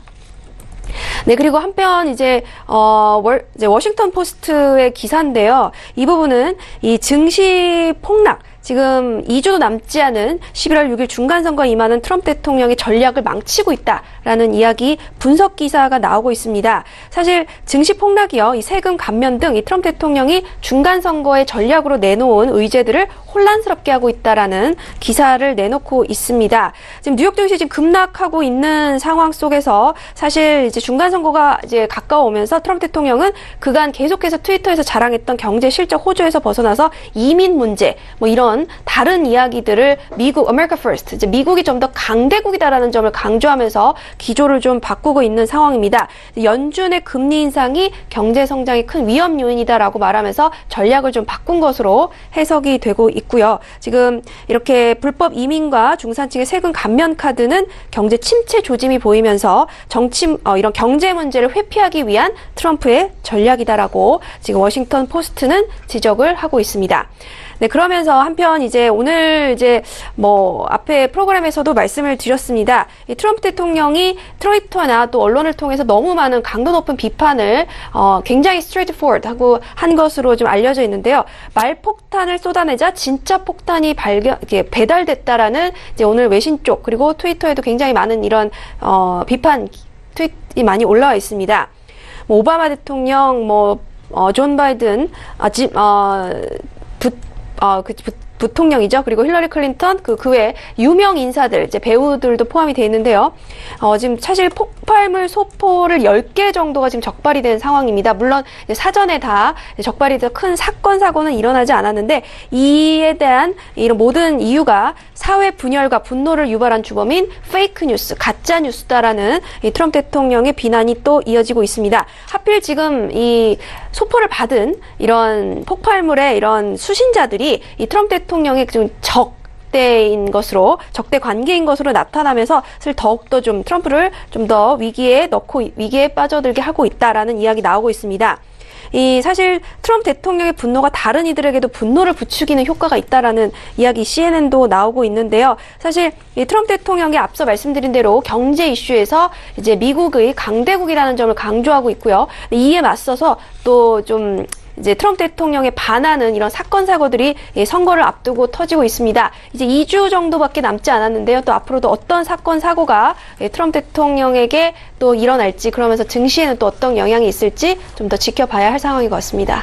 네, 그리고 한편 이제 워싱턴 포스트의 기사인데요. 이 부분은 이 증시 폭락, 지금 2주도 남지 않은 11월 6일 중간선거에 임하는 트럼프 대통령의 전략을 망치고 있다라는 이야기 분석 기사가 나오고 있습니다. 사실 증시 폭락이요, 이 세금 감면 등 이 트럼프 대통령이 중간선거의 전략으로 내놓은 의제들을 혼란스럽게 하고 있다라는 기사를 내놓고 있습니다. 지금 뉴욕 증시 지금 급락하고 있는 상황 속에서 사실 이제 중간선거가 이제 가까워오면서 트럼프 대통령은 그간 계속해서 트위터에서 자랑했던 경제 실적 호조에서 벗어나서 이민 문제, 뭐 이런 다른 이야기들을 미국, America First, 이제 미국이 좀 더 강대국이다라는 점을 강조하면서 기조를 좀 바꾸고 있는 상황입니다. 연준의 금리 인상이 경제 성장의 큰 위험 요인이다라고 말하면서 전략을 좀 바꾼 것으로 해석이 되고 있고요. 지금 이렇게 불법 이민과 중산층의 세금 감면 카드는 경제 침체 조짐이 보이면서 이런 경제 문제를 회피하기 위한 트럼프의 전략이다라고 지금 워싱턴 포스트는 지적을 하고 있습니다. 네, 그러면서 한편 이제 오늘 이제 뭐 앞에 프로그램에서도 말씀을 드렸습니다. 이 트럼프 대통령이 트위터나 또 언론을 통해서 너무 많은 강도 높은 비판을 굉장히 straightforward하고 한 것으로 좀 알려져 있는데요. 말폭탄을 쏟아내자 진짜 폭탄이 배달됐다라는 이제 오늘 외신 쪽 그리고 트위터에도 굉장히 많은 이런 비판 트윗이 많이 올라와 있습니다. 뭐 오바마 대통령, 존 바이든, 부통령이죠. 그리고 힐러리 클린턴, 그 외 유명 인사들, 이제 배우들도 포함이 되어 있는데요. 지금 사실 폭발물 소포를 10개 정도가 지금 적발이 된 상황입니다. 물론 이제 사전에 다 적발이 된 큰 사건, 사고는 일어나지 않았는데 이에 대한 이런 모든 이유가 사회 분열과 분노를 유발한 주범인 페이크 뉴스, 가짜 뉴스다라는 이 트럼프 대통령의 비난이 또 이어지고 있습니다. 하필 지금 이 소포를 받은 이런 폭발물의 이런 수신자들이 이 트럼프 대통령의 좀 적대인 것으로, 적대 관계인 것으로 나타나면서 사실 더욱더 좀 트럼프를 좀 더 위기에 빠져들게 하고 있다라는 이야기 나오고 있습니다. 사실 트럼프 대통령의 분노가 다른 이들에게도 분노를 부추기는 효과가 있다라는 이야기 CNN도 나오고 있는데요. 사실 이 트럼프 대통령이 앞서 말씀드린 대로 경제 이슈에서 이제 미국의 강대국이라는 점을 강조하고 있고요. 이에 맞서서 또 좀 이제 트럼프 대통령에 반하는 이런 사건, 사고들이 선거를 앞두고 터지고 있습니다. 이제 2주 정도밖에 남지 않았는데요. 또 앞으로도 어떤 사건, 사고가 트럼프 대통령에게 또 일어날지, 그러면서 증시에는 또 어떤 영향이 있을지 좀 더 지켜봐야 할 상황인 것 같습니다.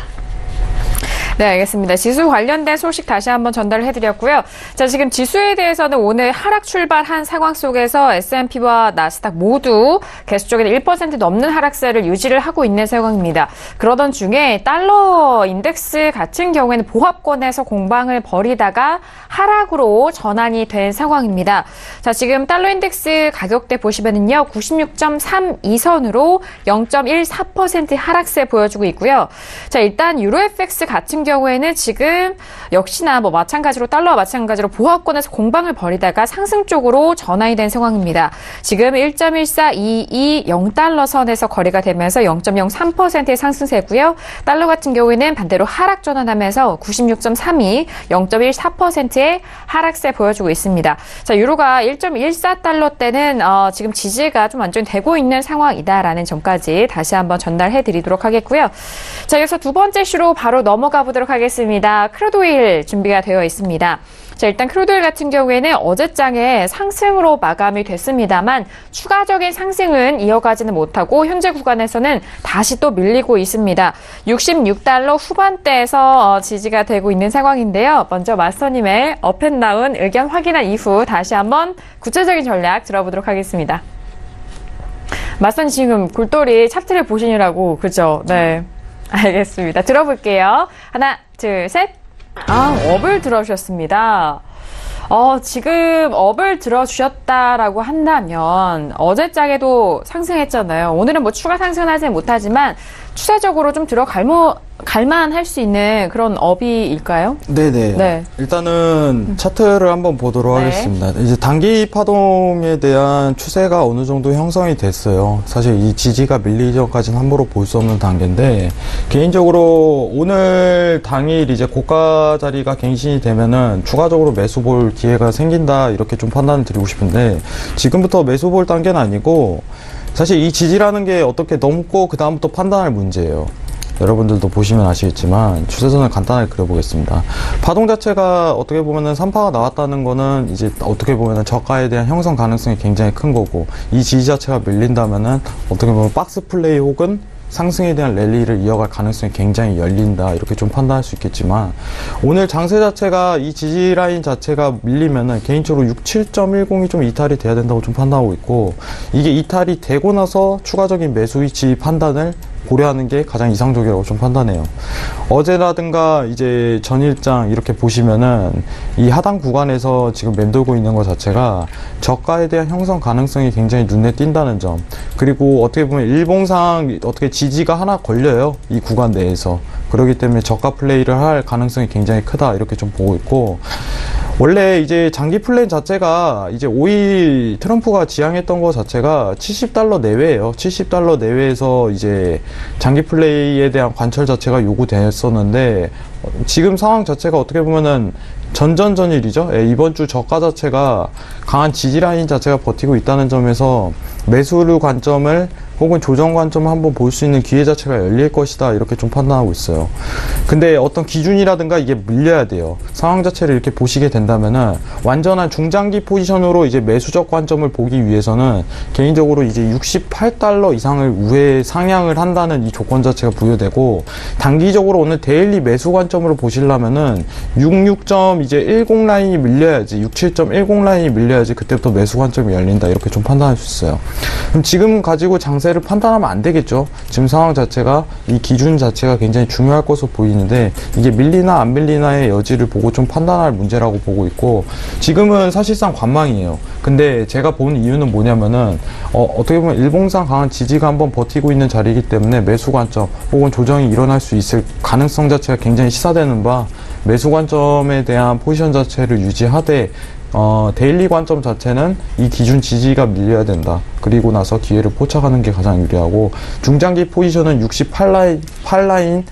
네, 알겠습니다. 지수 관련된 소식 다시 한번 전달을 해드렸고요. 자, 지금 지수에 대해서는 오늘 하락 출발한 상황 속에서 S&P와 나스닥 모두 계속적인 1% 넘는 하락세를 유지를 하고 있는 상황입니다. 그러던 중에 달러 인덱스 같은 경우에는 보합권에서 공방을 벌이다가 하락으로 전환이 된 상황입니다. 자, 지금 달러 인덱스 가격대 보시면은요, 96.32선으로 0.14% 하락세 보여주고 있고요. 자, 일단 유로 FX 같은 경우에는 지금 역시나 마찬가지로 달러와 마찬가지로 보합권에서 공방을 벌이다가 상승 쪽으로 전환이 된 상황입니다. 지금 1.14220달러 선에서 거래가 되면서 0.03%의 상승세고요. 달러 같은 경우에는 반대로 하락 전환하면서 96.32, 0.14%의 하락세 보여주고 있습니다. 자, 유로가 1.14달러대는 지금 지지가 좀 완전히 되고 있는 상황이다라는 점까지 다시 한번 전달해 드리도록 하겠고요. 자, 여기서 두 번째 이슈로 바로 넘어가 보도록 하겠습니다. 크루드오일 준비가 되어 있습니다. 자, 일단 크루드오일 같은 경우에는 어제장에 상승으로 마감이 됐습니다만 추가적인 상승은 이어가지는 못하고 현재 구간에서는 다시 또 밀리고 있습니다. 66달러 후반대에서 지지가 되고 있는 상황인데요. 먼저 마스터님의 업앤다운 의견 확인한 이후 다시 한번 구체적인 전략 들어보도록 하겠습니다. 마스터님 지금 골똘히 차트를 보시느라고, 그죠? 네. 알겠습니다. 들어볼게요. 하나, 둘, 셋. 업을 들어주셨습니다. 지금 업을 들어주셨다라고 한다면 어제장에도 상승했잖아요. 오늘은 추가 상승은 하지는 못하지만 추세적으로 좀 갈만할 수 있는 그런 업이일까요? 네네. 네. 일단은 차트를 한번 보도록 하겠습니다. 이제 단기 파동에 대한 추세가 어느 정도 형성이 됐어요. 사실 이 지지가 밀리기 전까지는 함부로 볼 수 없는 단계인데, 개인적으로 오늘 당일 이제 고가 자리가 갱신이 되면은 추가적으로 매수 볼 기회가 생긴다, 이렇게 좀 판단을 드리고 싶은데, 지금부터 매수 볼 단계는 아니고 사실 이 지지라는 게 어떻게 넘고 그 다음부터 판단할 문제예요. 여러분들도 보시면 아시겠지만 추세선을 간단하게 그려보겠습니다. 파동 자체가 어떻게 보면은 3파가 나왔다는 거는 이제 어떻게 보면은 저가에 대한 형성 가능성이 굉장히 큰 거고, 이 지지 자체가 밀린다면은 어떻게 보면 박스 플레이 혹은 상승에 대한 랠리를 이어갈 가능성이 굉장히 열린다, 이렇게 좀 판단할 수 있겠지만, 오늘 장세 자체가 이 지지 라인 자체가 밀리면은 개인적으로 67.10이 좀 이탈이 돼야 된다고 좀 판단하고 있고, 이게 이탈이 되고 나서 추가적인 매수 위치 판단을 고려하는 게 가장 이상적이라고 좀 판단해요. 어제라든가 이제 전일장 이렇게 보시면은 이 하단 구간에서 지금 맴돌고 있는 것 자체가 저가에 대한 형성 가능성이 굉장히 눈에 띈다는 점, 그리고 어떻게 보면 일봉상 어떻게 지지가 하나 걸려요, 이 구간 내에서. 그렇기 때문에 저가 플레이를 할 가능성이 굉장히 크다, 이렇게 좀 보고 있고, 원래 이제 장기 플랜 자체가 이제 5일 트럼프가 지향했던 것 자체가 70달러 내외예요. 70달러 내외에서 이제 장기 플레이에 대한 관철 자체가 요구됐었는데, 지금 상황 자체가 어떻게 보면은 전전전일이죠. 이번 주 저가 자체가 강한 지지 라인 자체가 버티고 있다는 점에서 매수를 관점을 혹은 조정 관점을 한번 볼 수 있는 기회 자체가 열릴 것이다 이렇게 좀 판단하고 있어요. 근데 어떤 기준이라든가 이게 밀려야 돼요. 상황 자체를 이렇게 보시게 된다면은 완전한 중장기 포지션으로 이제 매수적 관점을 보기 위해서는 개인적으로 이제 68달러 이상을 우회 상향을 한다는 이 조건 자체가 부여되고, 단기적으로 오늘 데일리 매수 관점으로 보시려면은 66.10 라인이 밀려야지, 67.10 라인이 밀려야지 그때부터 매수 관점이 열린다 이렇게 좀 판단할 수 있어요. 그럼 지금 가지고 장세를 판단하면 안 되겠죠. 지금 상황 자체가, 이 기준 자체가 굉장히 중요할 것으로 보이는데, 이게 밀리나 안 밀리나의 여지를 보고 좀 판단할 문제라고 보고 있고, 지금은 사실상 관망이에요. 근데 제가 본 이유는 뭐냐면은 어떻게 보면 일봉상 강한 지지가 한번 버티고 있는 자리이기 때문에 매수 관점 혹은 조정이 일어날 수 있을 가능성 자체가 굉장히 시사되는 바, 매수 관점에 대한 포지션 자체를 유지하되 데일리 관점 자체는 이 기준 지지가 밀려야 된다. 그리고 나서 기회를 포착하는 게 가장 유리하고, 중장기 포지션은 68라인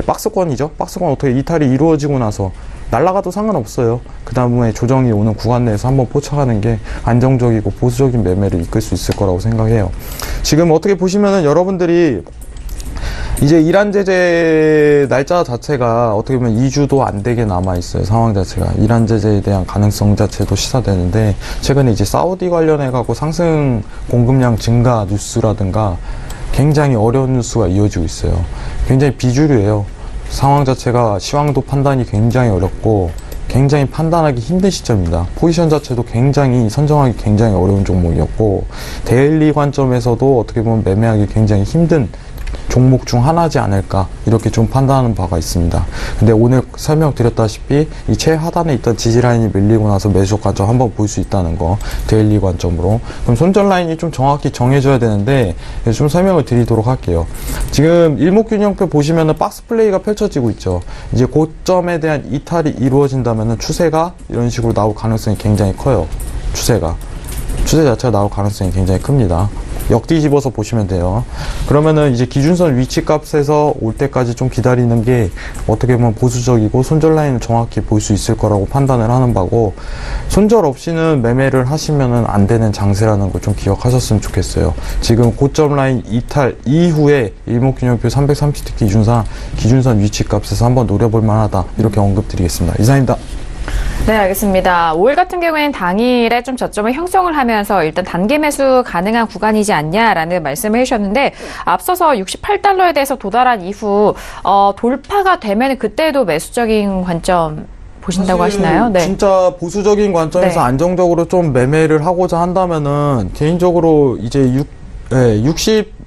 박스권이죠. 박스권 어떻게 이탈이 이루어지고 나서 날아가도 상관없어요. 그 다음에 조정이 오는 구간 내에서 한번 포착하는 게 안정적이고 보수적인 매매를 이끌 수 있을 거라고 생각해요. 지금 어떻게 보시면은 여러분들이 이제 이란 제재 날짜 자체가 어떻게 보면 2주도 안 되게 남아있어요. 상황 자체가. 이란 제재에 대한 가능성 자체도 시사되는데, 최근에 이제 사우디 관련해가지고 상승 공급량 증가 뉴스라든가 굉장히 어려운 뉴스가 이어지고 있어요. 굉장히 비주류예요. 상황 자체가 시황도 판단이 굉장히 어렵고 굉장히 판단하기 힘든 시점입니다. 포지션 자체도 굉장히 선정하기 굉장히 어려운 종목이었고, 데일리 관점에서도 어떻게 보면 매매하기 굉장히 힘든 종목 중 하나지 않을까 이렇게 좀 판단하는 바가 있습니다. 근데 오늘 설명드렸다시피 이 최하단에 있던 지지라인이 밀리고 나서 매수 관점 한번 볼 수 있다는 거, 데일리 관점으로. 그럼 손절 라인이 좀 정확히 정해져야 되는데 좀 설명을 드리도록 할게요. 지금 일목균형표 보시면은 박스 플레이가 펼쳐지고 있죠. 이제 고점에 대한 이탈이 이루어진다면은 추세가 이런 식으로 나올 가능성이 굉장히 커요. 추세 자체가 나올 가능성이 굉장히 큽니다. 역뒤집어서 보시면 돼요. 그러면은 이제 기준선 위치 값에서 올 때까지 좀 기다리는 게 어떻게 보면 보수적이고, 손절 라인을 정확히 볼 수 있을 거라고 판단을 하는 바고, 손절 없이는 매매를 하시면은 안 되는 장세라는 걸 좀 기억하셨으면 좋겠어요. 지금 고점 라인 이탈 이후에 일목균형표 330트 기준상 기준선 위치 값에서 한번 노려볼 만하다 이렇게 언급드리겠습니다. 이상입니다. 네, 알겠습니다. 5일 같은 경우에는 당일에 좀 저점을 형성을 하면서 일단 단기 매수 가능한 구간이지 않냐라는 말씀을 해주셨는데, 앞서서 68달러에 대해서 도달한 이후 돌파가 되면 그때도 매수적인 관점 보신다고 하시나요? 네. 진짜 보수적인 관점에서 네. 안정적으로 좀 매매를 하고자 한다면은 개인적으로 이제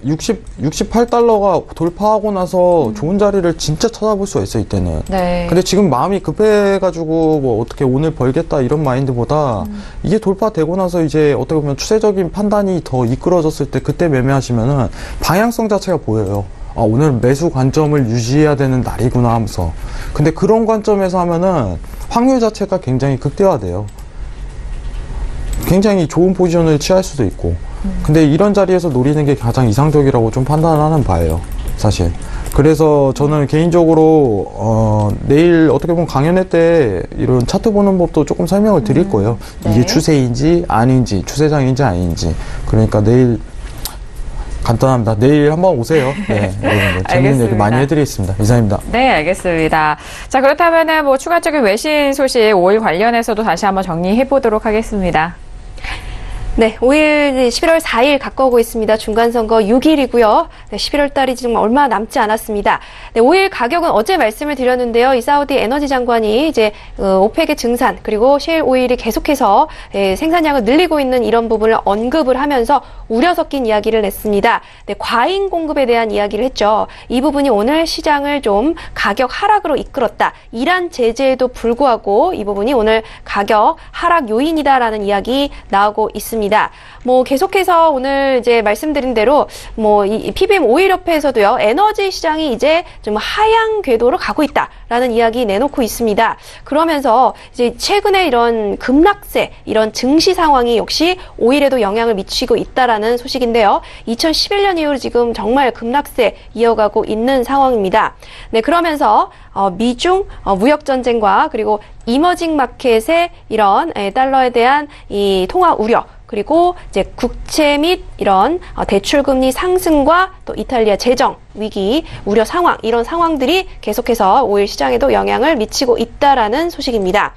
68달러가 돌파하고 나서 좋은 자리를 진짜 찾아볼 수가 있어요, 이때는. 네. 근데 지금 마음이 급해가지고 뭐 어떻게 오늘 벌겠다 이런 마인드보다 이게 돌파되고 나서 이제 어떻게 보면 추세적인 판단이 더 이끌어졌을 때 그때 매매하시면은 방향성 자체가 보여요. 아, 오늘 매수 관점을 유지해야 되는 날이구나 하면서. 근데 그런 관점에서 하면은 확률 자체가 굉장히 극대화돼요. 굉장히 좋은 포지션을 취할 수도 있고. 근데 이런 자리에서 노리는 게 가장 이상적이라고 좀 판단하는 바예요, 사실. 그래서 저는 개인적으로 내일 어떻게 보면 강연회 때 이런 차트 보는 법도 조금 설명을 드릴 거예요. 네. 이게 추세인지 아닌지, 추세장인지 아닌지. 그러니까 내일 간단합니다. 내일 한번 오세요. 네, 여러분들 재밌는 얘기 많이 해드리겠습니다. 이상입니다. 네, 알겠습니다. 자, 그렇다면은 뭐 추가적인 외신 소식 5일 관련해서도 다시 한번 정리해 보도록 하겠습니다. 네, 5일 11월 4일 가까우고 있습니다. 중간선거 6일이고요. 네, 11월 달이 지금 얼마 남지 않았습니다. 네, 5일 가격은 어제 말씀을 드렸는데요. 이 사우디 에너지 장관이 이제 오펙의 증산 그리고 셰일 오일이 계속해서 생산량을 늘리고 있는 이런 부분을 언급을 하면서 우려 섞인 이야기를 냈습니다. 네, 과잉 공급에 대한 이야기를 했죠. 이 부분이 오늘 시장을 좀 가격 하락으로 이끌었다. 이란 제재에도 불구하고 이 부분이 오늘 가격 하락 요인이다라는 이야기 나오고 있습니다. 뭐 계속해서 오늘 이제 말씀드린 대로 뭐 이 PBM 오일협회에서도요, 에너지 시장이 이제 좀 하향 궤도로 가고 있다라는 이야기 내놓고 있습니다. 그러면서 이제 최근에 이런 급락세, 이런 증시 상황이 역시 오일에도 영향을 미치고 있다라는 소식인데요. 2011년 이후로 지금 정말 급락세 이어가고 있는 상황입니다. 네, 그러면서 미중 무역 전쟁과 그리고 이머징 마켓의 이런 달러에 대한 이 통화 우려, 그리고 이제 국채 및 이런 대출금리 상승과 또 이탈리아 재정 위기 우려 상황, 이런 상황들이 계속해서 5일 시장에도 영향을 미치고 있다라는 소식입니다.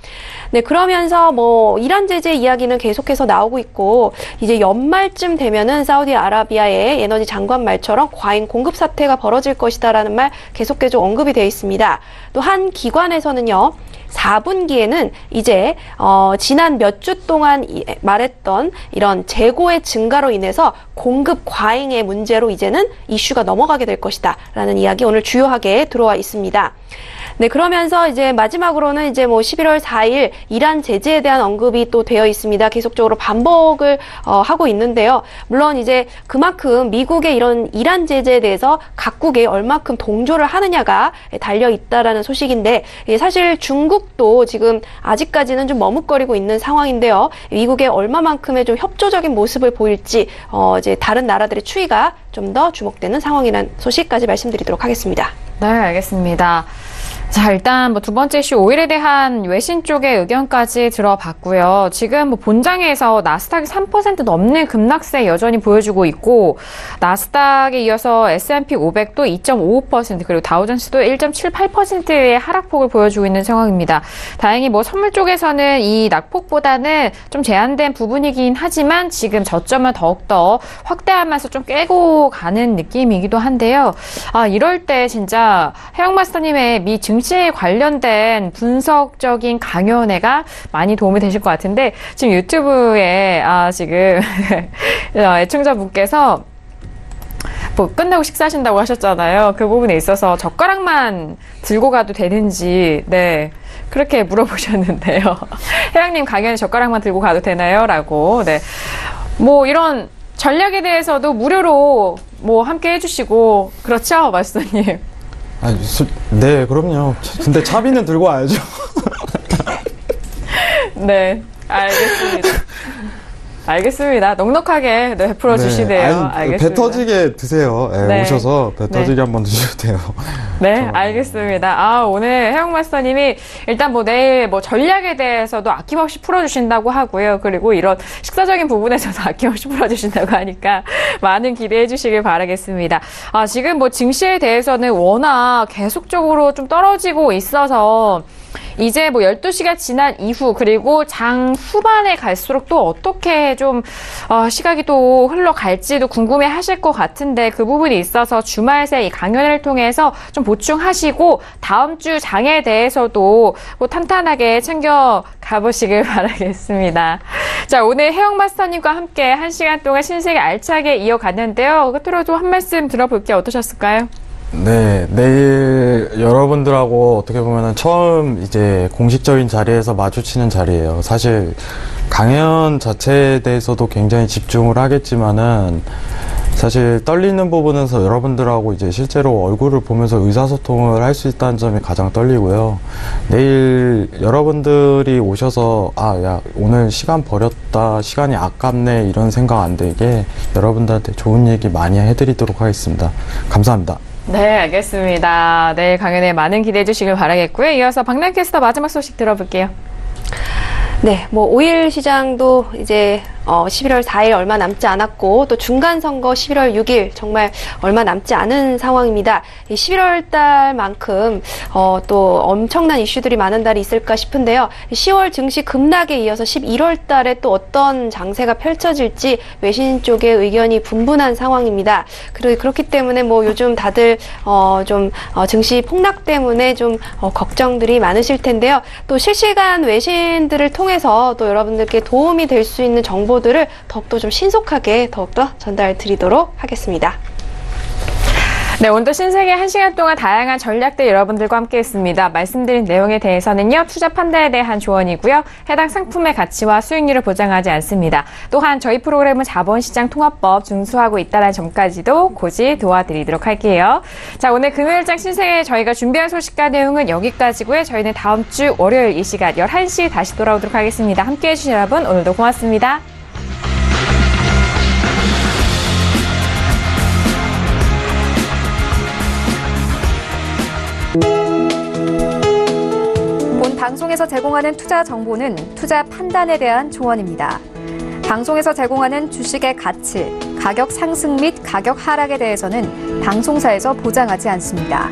네, 그러면서 뭐 이란 제재 이야기는 계속해서 나오고 있고, 이제 연말쯤 되면은 사우디아라비아의 에너지 장관 말처럼 과잉 공급 사태가 벌어질 것이다라는 말 계속해서 언급이 되어 있습니다. 또 한 기관에서는요, 4분기에는 이제 지난 몇 주 동안 말했던 이런 재고의 증가로 인해서 공급 과잉의 문제로 이제는 이슈가 넘어가게 될 것이다 라는 이야기 오늘 주요하게 들어와 있습니다. 네, 그러면서 이제 마지막으로는 이제 뭐 11월 4일 이란 제재에 대한 언급이 또 되어 있습니다. 계속적으로 반복을 하고 있는데요. 물론 이제 그만큼 미국의 이런 이란 제재에 대해서 각국이 얼마큼 동조를 하느냐가 달려 있다라는 소식인데, 사실 중국도 지금 아직까지는 좀 머뭇거리고 있는 상황인데요. 미국의 얼마만큼의 좀 협조적인 모습을 보일지 이제 다른 나라들의 추이가 좀 더 주목되는 상황이라는 소식까지 말씀드리도록 하겠습니다. 네, 알겠습니다. 자, 일단 뭐 두 번째 이슈 오일에 대한 외신 쪽의 의견까지 들어봤고요. 지금 뭐 본장에서 나스닥이 3% 넘는 급락세 여전히 보여주고 있고, 나스닥에 이어서 S&P 500도 2.55%, 그리고 다우존스도 1.78%의 하락폭을 보여주고 있는 상황입니다. 다행히 뭐 선물 쪽에서는 이 낙폭보다는 좀 제한된 부분이긴 하지만 지금 저점을 더욱더 확대하면서 좀 깨고 가는 느낌이기도 한데요. 이럴 때 진짜 해영마스터님의 미 증시에 관련된 분석적인 강연회가 많이 도움이 되실 것 같은데, 지금 유튜브에 지금 애청자분께서 뭐 끝나고 식사하신다고 하셨잖아요. 그 부분에 있어서 젓가락만 들고 가도 되는지, 네, 그렇게 물어보셨는데요. 혜영님 강연에 젓가락만 들고 가도 되나요? 라고. 네, 뭐 이런 전략에 대해서도 무료로 뭐 함께 해주시고 그렇죠, 마스터님? 네, 그럼요. 근데 차비는 들고 와야죠. 네, 알겠습니다. 알겠습니다. 넉넉하게 베풀어 주시네요. 알겠습니다. 배 터지게 드세요. 네, 오셔서 배 터지게 한번 드셔도 돼요. 네, 알겠습니다. 오늘 해영마스터님이 일단 뭐 내일 뭐 전략에 대해서도 아낌없이 풀어주신다고 하고요. 그리고 이런 식사적인 부분에서도 아낌없이 풀어주신다고 하니까 많은 기대해 주시길 바라겠습니다. 지금 뭐 증시에 대해서는 워낙 계속적으로 좀 떨어지고 있어서 이제 뭐 12시가 지난 이후, 그리고 장 후반에 갈수록 또 어떻게 좀 시각이 또 흘러갈지도 궁금해 하실 것 같은데, 그 부분이 있어서 주말 새 이 강연을 통해서 좀 보충하시고 다음 주 장에 대해서도 뭐 탄탄하게 챙겨 가보시길 바라겠습니다. 자, 오늘 해영마스터님과 함께 1시간 동안 신세계 알차게 이어갔는데요. 끝으로도 한 말씀 들어볼게요. 어떠셨을까요? 네, 내일 여러분들하고 어떻게 보면은 처음 이제 공식적인 자리에서 마주치는 자리예요. 사실 강연 자체에 대해서도 굉장히 집중을 하겠지만은, 사실 떨리는 부분에서 여러분들하고 이제 실제로 얼굴을 보면서 의사소통을 할 수 있다는 점이 가장 떨리고요. 내일 여러분들이 오셔서 야, 오늘 시간 버렸다, 시간이 아깝네, 이런 생각 안 들게 여러분들한테 좋은 얘기 많이 해드리도록 하겠습니다. 감사합니다. 네, 알겠습니다. 내일 강연에 많은 기대해 주시길 바라겠고요. 이어서 박남캐스터 마지막 소식 들어볼게요. 네, 뭐 5일 시장도 이제 11월 4일 얼마 남지 않았고, 또 중간선거 11월 6일 정말 얼마 남지 않은 상황입니다. 이 11월 달만큼 또 엄청난 이슈들이 많은 달이 있을까 싶은데요. 10월 증시 급락에 이어서 11월 달에 또 어떤 장세가 펼쳐질지 외신 쪽의 의견이 분분한 상황입니다. 그리고 그렇기 때문에 뭐 요즘 다들 좀 증시 폭락 때문에 좀 걱정들이 많으실 텐데요. 또 실시간 외신들을 통해서 또 여러분들께 도움이 될 수 있는 정보들을 더욱더 좀 신속하게 더욱더 전달 드리도록 하겠습니다. 네, 오늘도 신세계 1시간 동안 다양한 전략들 여러분들과 함께 했습니다. 말씀드린 내용에 대해서는요, 투자 판단에 대한 조언이고요, 해당 상품의 가치와 수익률을 보장하지 않습니다. 또한 저희 프로그램은 자본시장 통합법 준수하고 있다는 점까지도 고지 도와드리도록 할게요. 자, 오늘 금요일장 신세계 저희가 준비한 소식과 내용은 여기까지고요. 저희는 다음 주 월요일 이 시간 11시 다시 돌아오도록 하겠습니다. 함께 해주신 여러분, 오늘도 고맙습니다. 본 방송에서 제공하는 투자 정보는 투자 판단에 대한 조언입니다. 방송에서 제공하는 주식의 가치, 가격 상승 및 가격 하락에 대해서는 방송사에서 보장하지 않습니다.